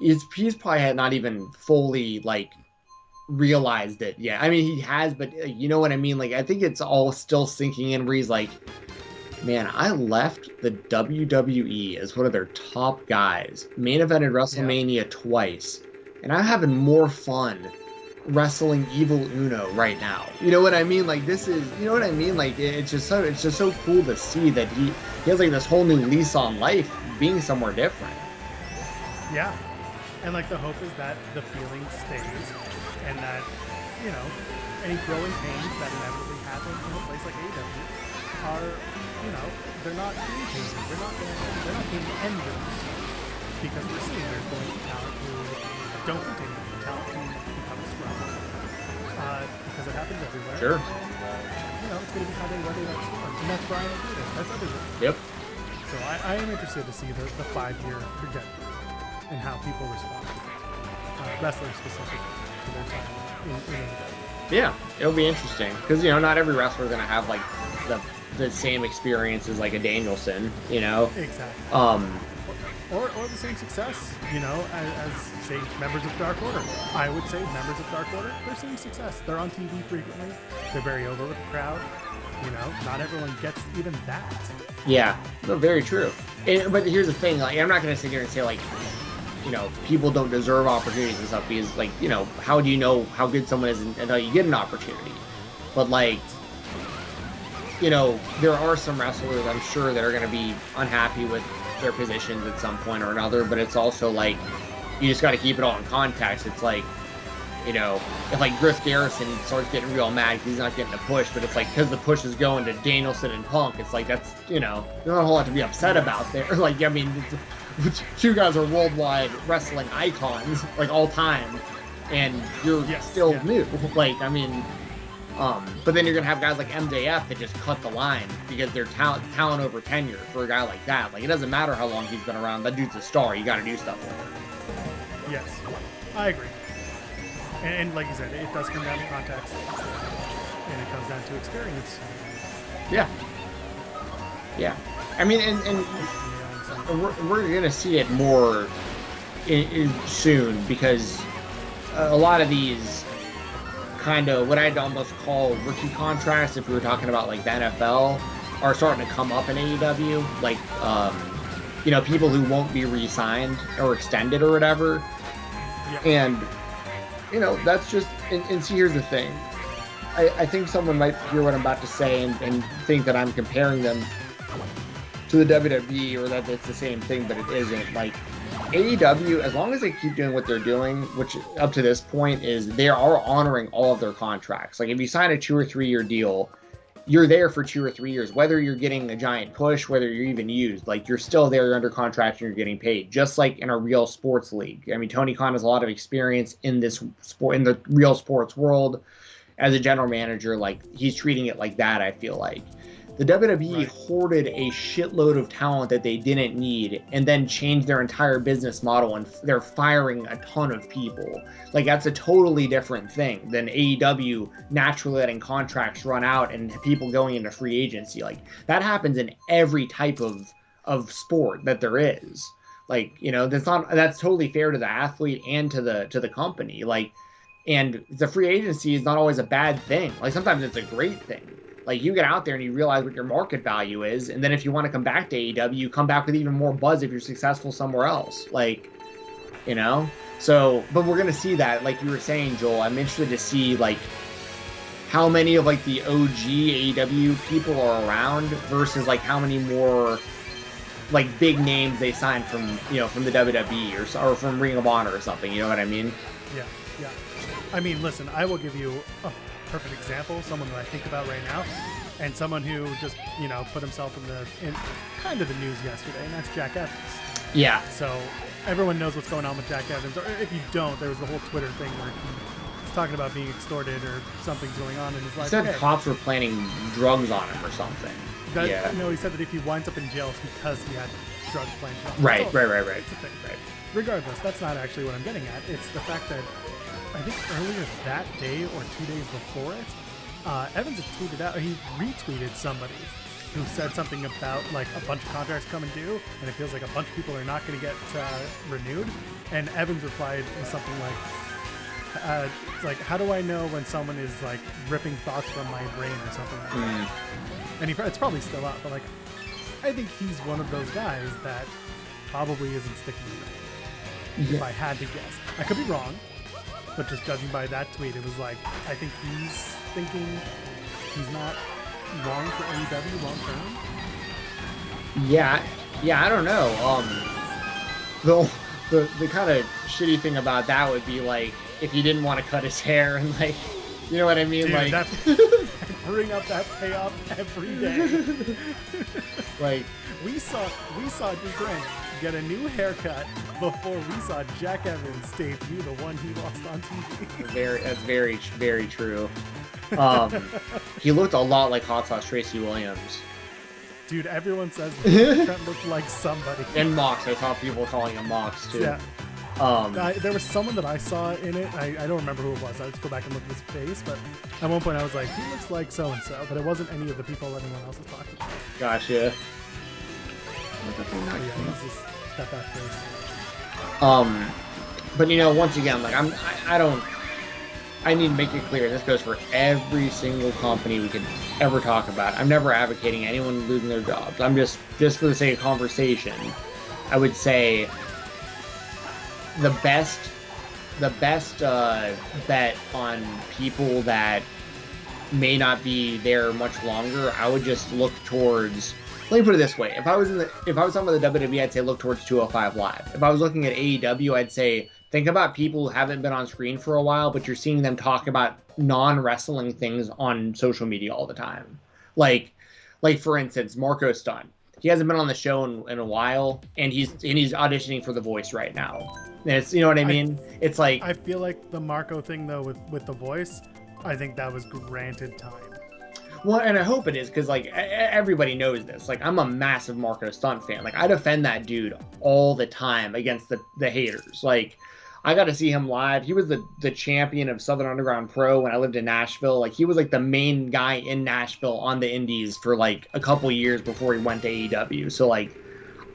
he's probably had not even fully like realized it yet. I mean he has, but you know what I mean. Like I think it's all still sinking in where he's like, man, I left the WWE as one of their top guys, main evented WrestleMania twice, and I'm having more fun wrestling Evil Uno right now. You know what I mean? Like this is, you know what I mean? Like it's just so cool to see that he has like this whole new lease on life being somewhere different. Yeah. And like the hope is that the feeling stays and that, any growing pains that inevitably happen in a place like AEW are, they're not game changers. They're not going to end them. Because we're seeing there's going to be talent who don't continue. Talent who becomes scrub. Because it happens everywhere. Sure. And, that's going to be how they weather that storm. And that's Brian Aguirre. That's everyone. Yep. So I am interested to see the 5-year trajectory and how people respond, wrestlers specifically, to their time in AEW. Yeah, it'll be interesting because not every wrestler is gonna have like the same experience as like a Danielson, Exactly. Or the same success, as say members of Dark Order. I would say members of Dark Order, they're seeing success. They're on TV frequently. They're very over with the crowd. Not everyone gets even that. Yeah, no, very true. But here's the thing: like, I'm not gonna sit here and say like, people don't deserve opportunities and stuff because like, how do you know how good someone is until you get an opportunity? But like, there are some wrestlers I'm sure that are gonna be unhappy with their positions at some point or another, but it's also like you just got to keep it all in context. It's like, if like Griff Garrison starts getting real mad because he's not getting a push, but it's like because the push is going to Danielson and Punk, it's like that's there's not a whole lot to be upset about there. Like, I mean, two guys are worldwide wrestling icons, like all time, and you're still new. Like, I mean, but then you're gonna have guys like MJF that just cut the line because they're talent over tenure for a guy like that. Like, it doesn't matter how long he's been around. That dude's a star. You got to do stuff with him. Yes, I agree. And like you said, it does come down to context, and it comes down to experience. Yeah. Yeah. I mean, and we're gonna see it more soon because a lot of these kind of what I'd almost call rookie contracts, if we were talking about like the NFL, are starting to come up in AEW. Like, people who won't be re-signed or extended or whatever. Yep. And, that's just, and see, here's the thing. I think someone might hear what I'm about to say and think that I'm comparing them to the WWE or that it's the same thing, but it isn't. Like, AEW, as long as they keep doing what they're doing, which up to this point is they are honoring all of their contracts. Like, if you sign a 2 or 3 year deal, you're there for 2 or 3 years, whether you're getting a giant push, whether you're even used, like you're still there, you're under contract and you're getting paid, just like in a real sports league. I mean, Tony Khan has a lot of experience in this sport, in the real sports world as a general manager. Like, he's treating it like that, I feel like. The WWE hoarded a shitload of talent that they didn't need and then changed their entire business model, and they're firing a ton of people. Like, that's a totally different thing than AEW naturally letting contracts run out and people going into free agency. Like, that happens in every type of sport that there is. Like, that's totally fair to the athlete and to the company. Like, and the free agency is not always a bad thing. Like, sometimes it's a great thing. Like, you get out there and you realize what your market value is, and then if you want to come back to AEW, you come back with even more buzz if you're successful somewhere else. Like, So, but we're gonna see that, like you were saying, Joel. I'm interested to see like how many of like the OG AEW people are around versus like how many more like big names they signed from the WWE or from Ring of Honor or something. You know what I mean? Yeah. I mean, listen, I will give you a perfect example, someone that I think about right now, and someone who just, put himself in kind of the news yesterday, and that's Jack Evans. Yeah. So everyone knows what's going on with Jack Evans, or if you don't, there was the whole Twitter thing where he's talking about being extorted or something's going on in his life. He said cops were planning drugs on him or something. He said that if he winds up in jail, it's because he had drugs planned. Right. It's a thing. Right. Regardless, that's not actually what I'm getting at. It's the fact that I think earlier that day or 2 days before it, Evans had tweeted out, he retweeted somebody who said something about like a bunch of contracts coming due, and it feels like a bunch of people are not going to get renewed. And Evans replied with something like, it's like, how do I know when someone is like ripping thoughts from my brain or something like that? And it's probably still up, but like, I think he's one of those guys that probably isn't sticking around. Yeah. If I had to guess, I could be wrong. But just judging by that tweet, it was like, I think he's thinking he's not wrong for AEW long term. Yeah, I don't know. The kind of shitty thing about that would be like if he didn't want to cut his hair and like, you know what I mean? Dude, like, I bring up that payoff every day. Like, we saw Dugrand get a new haircut before we saw Jack Evans debut, the one he lost on TV. That's very true. He looked a lot like Hot Sauce Tracy Williams. Dude, everyone says that Trent looked like somebody. And Mox, I saw people calling him Mox too. Yeah. There was someone that I saw in it. I don't remember who it was. I had to go back and look at his face, but at one point I was like, he looks like so-and-so, but it wasn't any of the people anyone else was talking about. Gotcha. Yeah, he's just got that face. But once again, like I need to make it clear, this goes for every single company we could ever talk about. I'm never advocating anyone losing their jobs. I'm just for the sake of conversation, I would say the best bet on people that may not be there much longer, I would just look towards. Let me put it this way: if I was talking about the WWE, I'd say look towards 205 Live. If I was looking at AEW, I'd say think about people who haven't been on screen for a while, but you're seeing them talk about non-wrestling things on social media all the time. Like for instance, Marco Stunt. He hasn't been on the show in a while, and he's auditioning for The Voice right now. And it's, you know what I mean? It's like, I feel like the Marco thing though with The Voice, I think that was granted time. Well, and I hope it is, because like everybody knows this. Like, I'm a massive Marco Stunt fan. Like, I defend that dude all the time against the haters. Like, I got to see him live. He was the champion of Southern Underground Pro when I lived in Nashville. Like, he was like the main guy in Nashville on the indies for like a couple years before he went to AEW. So like,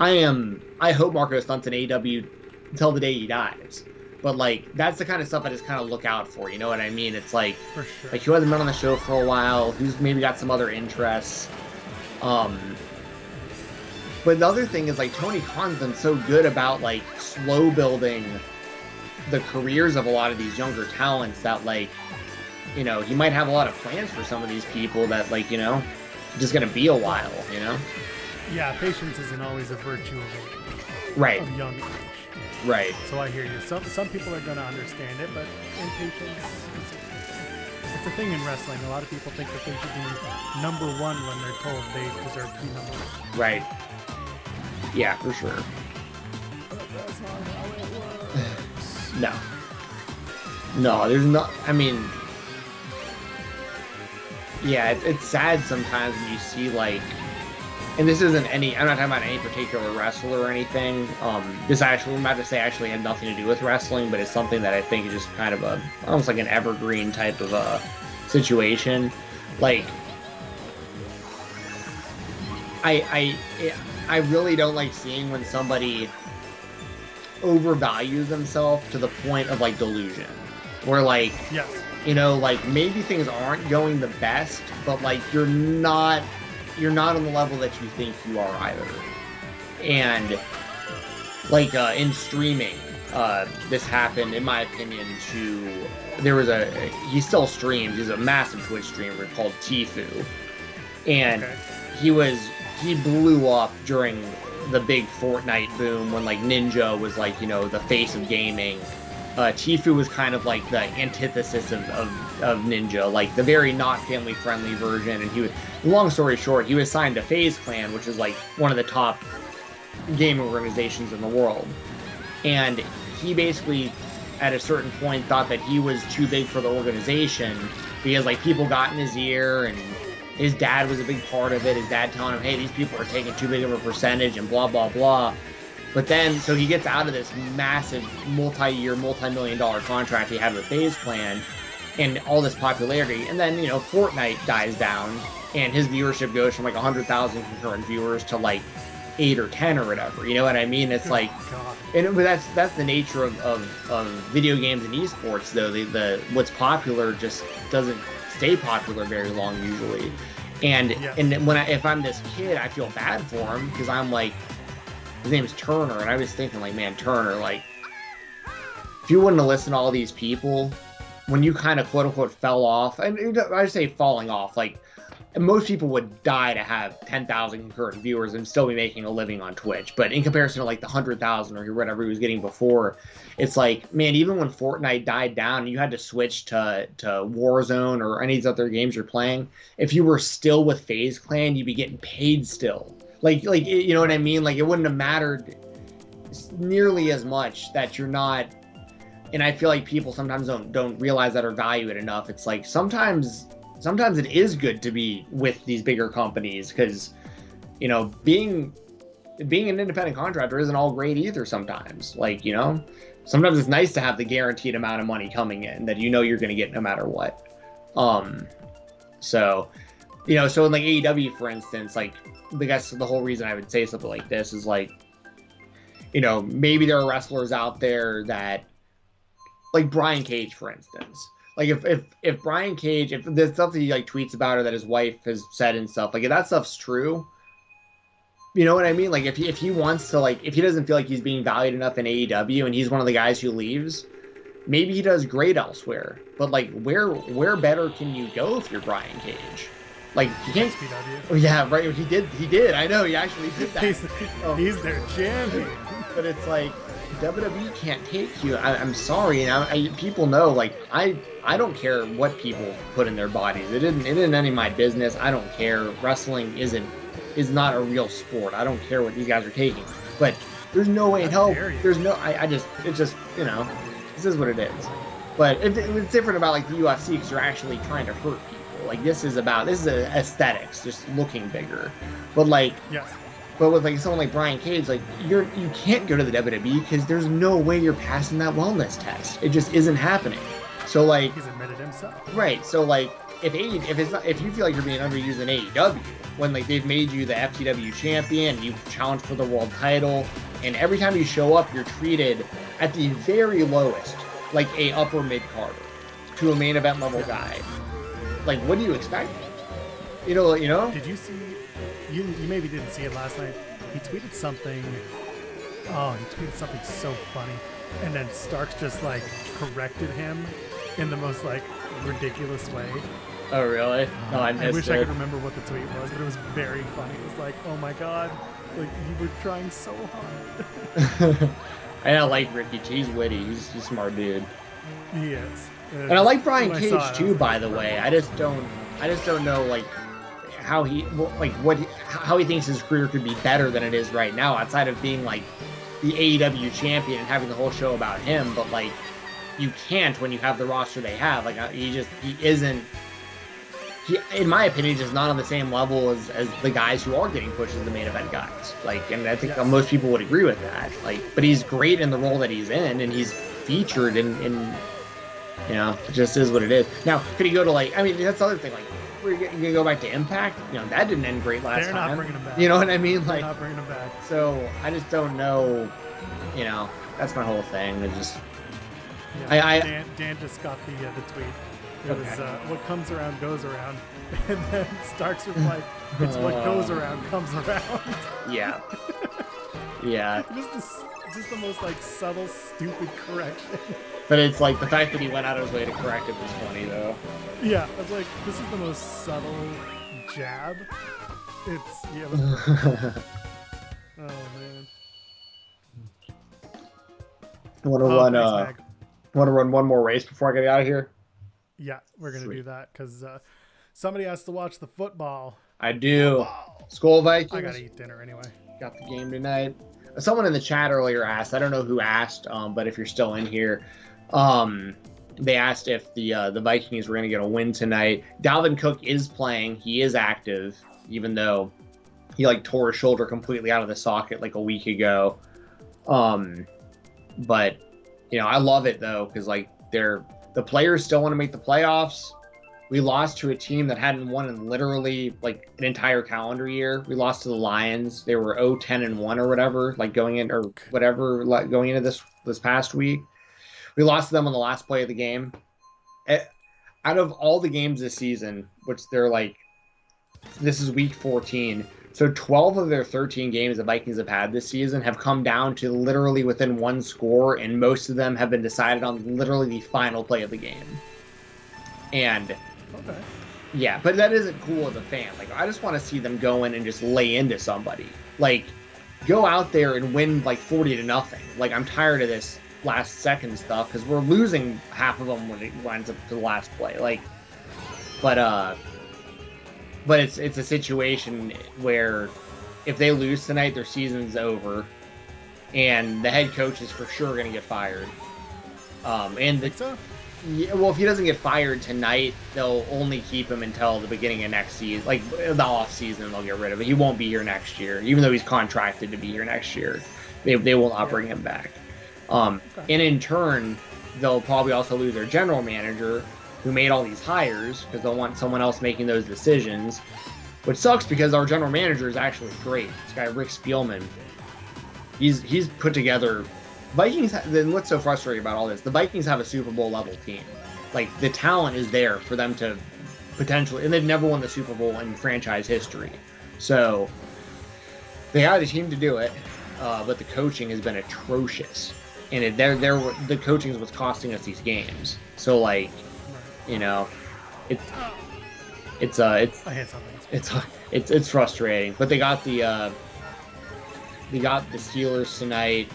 I hope Marco Stunt's in AEW until the day he dies. But like, that's the kind of stuff I just kind of look out for. You know what I mean? It's like, for sure. Like, who hasn't been on the show for a while, who's maybe got some other interests. But the other thing is, like, Tony Khan's been so good about like slow building the careers of a lot of these younger talents that, like, he might have a lot of plans for some of these people that, like, just gonna be a while, Yeah, patience isn't always a virtue right. of young age. Right. So I hear you. Some people are gonna understand it, but impatience it's a thing in wrestling. A lot of people think that they should be number one when they're told they deserve to be number one. Right. Yeah, for sure. But that's not how it works. No, there's not. I mean, yeah, it's sad sometimes when you see, like, and this isn't I'm not talking about any particular wrestler or anything. This actually, I'm about to say, actually had nothing to do with wrestling, but it's something that I think is just kind of almost like an evergreen type of a situation. Like, I really don't like seeing when somebody overvalues themselves to the point of like delusion, where like, yes, like maybe things aren't going the best, but like you're not on the level that you think you are either. And like in streaming, this happened, in my opinion, he still streams, he's a massive Twitch streamer called Tfue. And okay. He blew up during the big Fortnite boom when like Ninja was like, the face of gaming. Tfue was kind of like the antithesis of Ninja, like the very not family friendly version. And long story short, he was signed to FaZe Clan, which is like one of the top game organizations in the world. And he basically, at a certain point, thought that he was too big for the organization because like people got in his ear, and his dad was a big part of it. His dad telling him, hey, these people are taking too big of a percentage and blah, blah, blah. But then, so he gets out of this massive multi-year, multi-million-dollar contract he had with FaZe Clan and all this popularity. And then, Fortnite dies down and his viewership goes from like 100,000 concurrent viewers to like 8 or 10 or whatever. You know what I mean? It's like, but that's the nature of video games and esports, though. The what's popular just doesn't stay popular very long usually. And if I'm this kid, I feel bad for him because I'm like, his name is Turner, and I was thinking, like, man, Turner, like, if you wouldn't have listened to all these people, when you kind of quote-unquote fell off, and I just say falling off, like, most people would die to have 10,000 concurrent viewers and still be making a living on Twitch, but in comparison to, like, the 100,000 or whatever he was getting before, it's like, man, even when Fortnite died down and you had to switch to Warzone or any of these other games you're playing, if you were still with FaZe Clan, you'd be getting paid still. Like, you know what I mean? Like, it wouldn't have mattered nearly as much that you're not. And I feel like people sometimes don't realize that or value it enough. It's like sometimes it is good to be with these bigger companies because, you know, being an independent contractor isn't all great either sometimes. Like, you know, sometimes it's nice to have the guaranteed amount of money coming in that you know you're going to get no matter what. So, you know, so in like AEW, for instance, like, I guess the whole reason I would say something like this is like, you know, maybe there are wrestlers out there that, like Brian Cage, for instance. Like if Brian Cage, if there's stuff that he like tweets about or that his wife has said and stuff, like if that stuff's true, you know what I mean? Like if he wants to, like if he doesn't feel like he's being valued enough in AEW and he's one of the guys who leaves, maybe he does great elsewhere. But like where better can you go if you're Brian Cage? Like you can't. Oh, yeah, right. He did. I know he actually did that. He's their champion. But it's like WWE can't take you. I'm sorry, and people know. Like I don't care what people put in their bodies. It isn't any of my business. I don't care. Wrestling is not a real sport. I don't care what these guys are taking. But there's no way in hell. There's no. It's just you know, this is what it is. But it's different about like the UFC because you're actually trying to hurt people. Like this is aesthetics, just looking bigger. But like. Yes. But with like someone like Brian Cage, like you can't go to the WWE because there's no way you're passing that wellness test. It just isn't happening. So like he's admitted himself. Right. So like if you feel like you're being underused in AEW when like they've made you the FTW champion, you challenge for the world title, and every time you show up, you're treated at the very lowest like a upper mid carder to a main event level guy. Like what do you expect? You know. Did you see? You maybe didn't see it last night. He tweeted something. Oh, he tweeted something so funny, and then Starks just like corrected him in the most like ridiculous way. Oh really? No, I wish I could remember what the tweet was, but it was very funny. It was like, oh my god, like you were trying so hard. I like Ricky. He's witty. He's a smart dude. He is. And I like Brian Cage too, by the way. I just don't know like how he thinks his career could be better than it is right now, outside of being like the AEW champion and having the whole show about him. But like, you can't when you have the roster they have. Like he isn't. He, in my opinion, just not on the same level as the guys who are getting pushed as the main event guys. Like, and I think most people would agree with that. Like, but he's great in the role that he's in, and he's featured in you know, it just is what it is. Now, could he go to like? I mean, that's the other thing. Like, we're gonna go back to Impact. You know, that didn't end great last time. They're not bringing him back. You know what I mean? Like, they're not bringing him back. So I just don't know. You know, that's my whole thing. It just. Yeah, Dan just got the tweet. It was what comes around goes around, and then Starks was like, "It's what goes around comes around." Yeah. Yeah. Just the most like subtle, stupid correction. But it's like the fact that he went out of his way to correct it was funny, though. Yeah, I was like, this is the most subtle jab. It was oh man. I want to run one more race before I get out of here. Yeah, we're gonna do that because somebody has to watch the football. I do. Skull Vikings. I gotta eat dinner anyway. Got the game tonight. Someone in the chat earlier asked. I don't know who asked, but if you're still in here, they asked if the Vikings were gonna get a win tonight. Dalvin Cook is playing. He is active, even though he like tore his shoulder completely out of the socket like a week ago. But you know, I love it though because like the players still want to make the playoffs. We lost to a team that hadn't won in literally like an entire calendar year. We lost to the Lions. They were 0-10-1 or whatever, like going into this past week. We lost to them on the last play of the game. Out of all the games this season, which they're like, this is week 14. So 12 of their 13 games the Vikings have had this season have come down to literally within one score, and most of them have been decided on literally the final play of the game. And okay. Yeah, but that isn't cool as a fan. Like, I just want to see them go in and just lay into somebody. Like, go out there and win like 40-0. Like, I'm tired of this last second stuff because we're losing half of them when it winds up to the last play. Like, but it's a situation where if they lose tonight, their season's over, and the head coach is for sure going to get fired. And Think so? yeah, well, if he doesn't get fired tonight, they'll only keep him until the beginning of next season, like the off season. They'll get rid of it. He won't be here next year, even though he's contracted to be here next year. They will not bring him back. And in turn, they'll probably also lose their general manager, who made all these hires, because they'll want someone else making those decisions. Which sucks because our general manager is actually great. This guy Rick Spielman, he's put together. Vikings. Then what's so frustrating about all this? The Vikings have a Super Bowl level team. Like, the talent is there for them to potentially, and they've never won the Super Bowl in franchise history. So they had a team to do it, but the coaching has been atrocious, and the coaching is what's costing us these games. So, like, you know, it's I hit something. it's frustrating. But they got the Steelers tonight.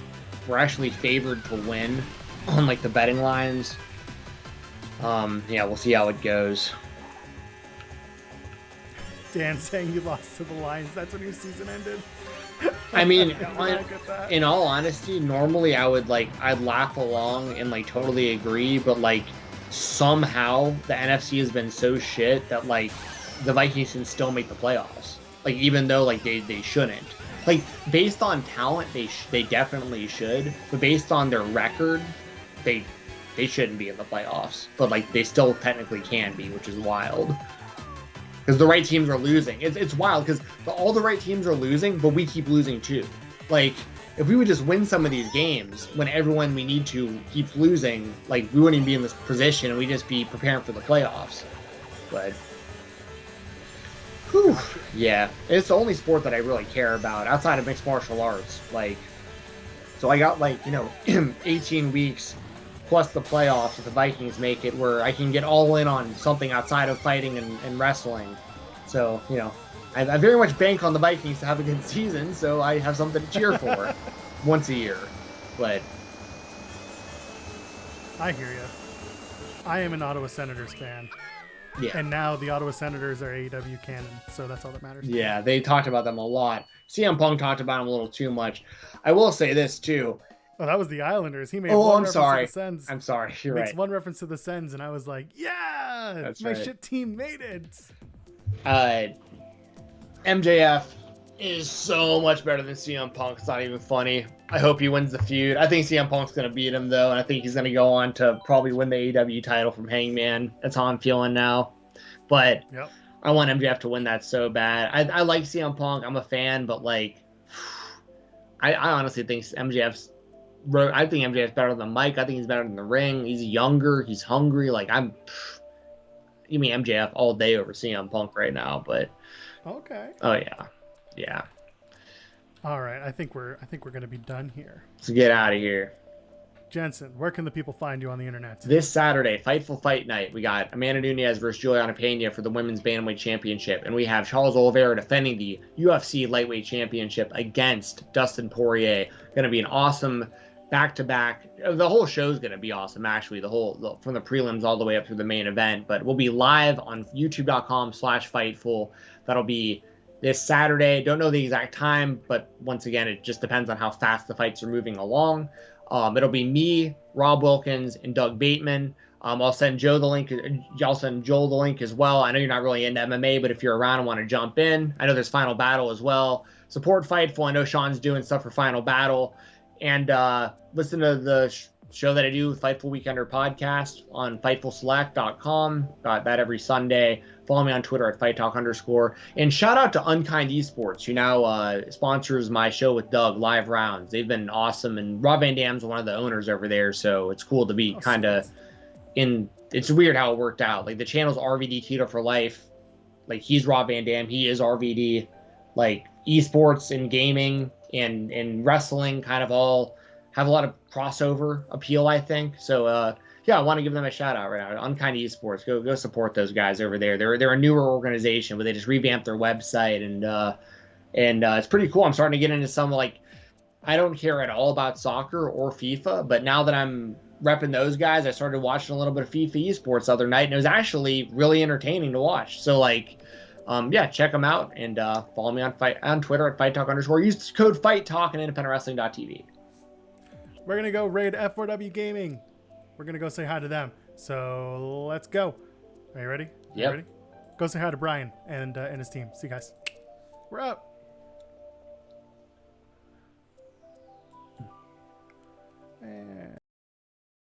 We're actually favored to win on, like, the betting lines. Yeah, we'll see how it goes. Dan saying you lost to the Lions. That's when your season ended. I mean, in all honesty, normally I'd laugh along and, like, totally agree, but, like, somehow the NFC has been so shit that, like, the Vikings can still make the playoffs. Like, even though, like, they shouldn't. Like, based on talent, they definitely should, but based on their record, they shouldn't be in the playoffs. But, like, they still technically can be, which is wild. Because the right teams are losing. It's wild because all the right teams are losing, but we keep losing too. Like, if we would just win some of these games when everyone we need to keeps losing, like, we wouldn't even be in this position, and we'd just be preparing for the playoffs. But whew, yeah, it's the only sport that I really care about outside of mixed martial arts. Like, so I got, like, 18 weeks plus the playoffs if the Vikings make it, where I can get all in on something outside of fighting and wrestling. So, I very much bank on the Vikings to have a good season, so I have something to cheer for once a year. But I hear you. I am an Ottawa Senators fan. yeah. And now the Ottawa Senators are AEW canon, so that's all that matters. Yeah, they talked about them a lot. CM Punk talked about them a little too much. I will say this, too. Oh, that was the Islanders. He made Oh, one I'm reference sorry. to the Sens. I'm sorry. You're Makes right. one reference to the Sens, and I was like, yeah, That's my right. shit team made it. MJF is so much better than CM Punk. It's not even funny. I hope he wins the feud. I think CM Punk's going to beat him, though, and I think he's going to go on to probably win the AEW title from Hangman. That's how I'm feeling now. But Yep. I want MJF to win that so bad. I like CM Punk. I'm a fan, but, like, I honestly think MJF's better than Mike. I think he's better than the ring. He's younger. He's hungry. Like, you mean MJF all day over CM Punk right now, but Okay. oh yeah. All right. I think we're gonna be done here. Let's get out of here. Jensen, where can the people find you on the internet? This Saturday, Fightful Fight Night, we got Amanda Nunes versus Juliana Pena for the Women's Bantamweight Championship, and we have Charles Oliveira defending the UFC Lightweight Championship against Dustin Poirier. Going to be an awesome back-to-back. The whole show's going to be awesome, actually, from the prelims all the way up through the main event, but we'll be live on youtube.com/Fightful. That'll be this Saturday. Don't know the exact time, but once again, it just depends on how fast the fights are moving along. It'll be me, Rob Wilkins, and Doug Bateman. I'll send Joe the link. I'll send Joel the link as well. I know you're not really into MMA, but if you're around and want to jump in, I know there's Final Battle as well. Support Fightful. I know Sean's doing stuff for Final Battle. And listen to the show that I do, Fightful Weekender podcast on FightfulSelect.com. Got that every Sunday. Follow me on Twitter at FightTalk_. And shout out to Unkind Esports, who now sponsors my show with Doug, Live Rounds. They've been awesome. And Rob Van Dam's one of the owners over there, so it's cool to be kind of in. It's weird how it worked out. Like, the channel's RVD Keto for Life. Like, he's Rob Van Dam. He is RVD. Like, esports and gaming and wrestling kind of all have a lot of crossover appeal, I think. So, yeah, I want to give them a shout out right now. Unkind Esports, go support those guys over there. They're a newer organization, but they just revamped their website, and it's pretty cool. I'm starting to get into some, like, I don't care at all about soccer or FIFA, but now that I'm repping those guys, I started watching a little bit of FIFA Esports the other night, and it was actually really entertaining to watch. So, like, yeah, check them out, and follow me on Twitter at FightTalk_. Use code FightTalk and IndependentWrestling.tv. we're gonna go raid F4W Gaming. We're gonna go say hi to them. So let's go. Are you ready? Yep. Ready? Go say hi to Brian and his team. See you guys. We're out.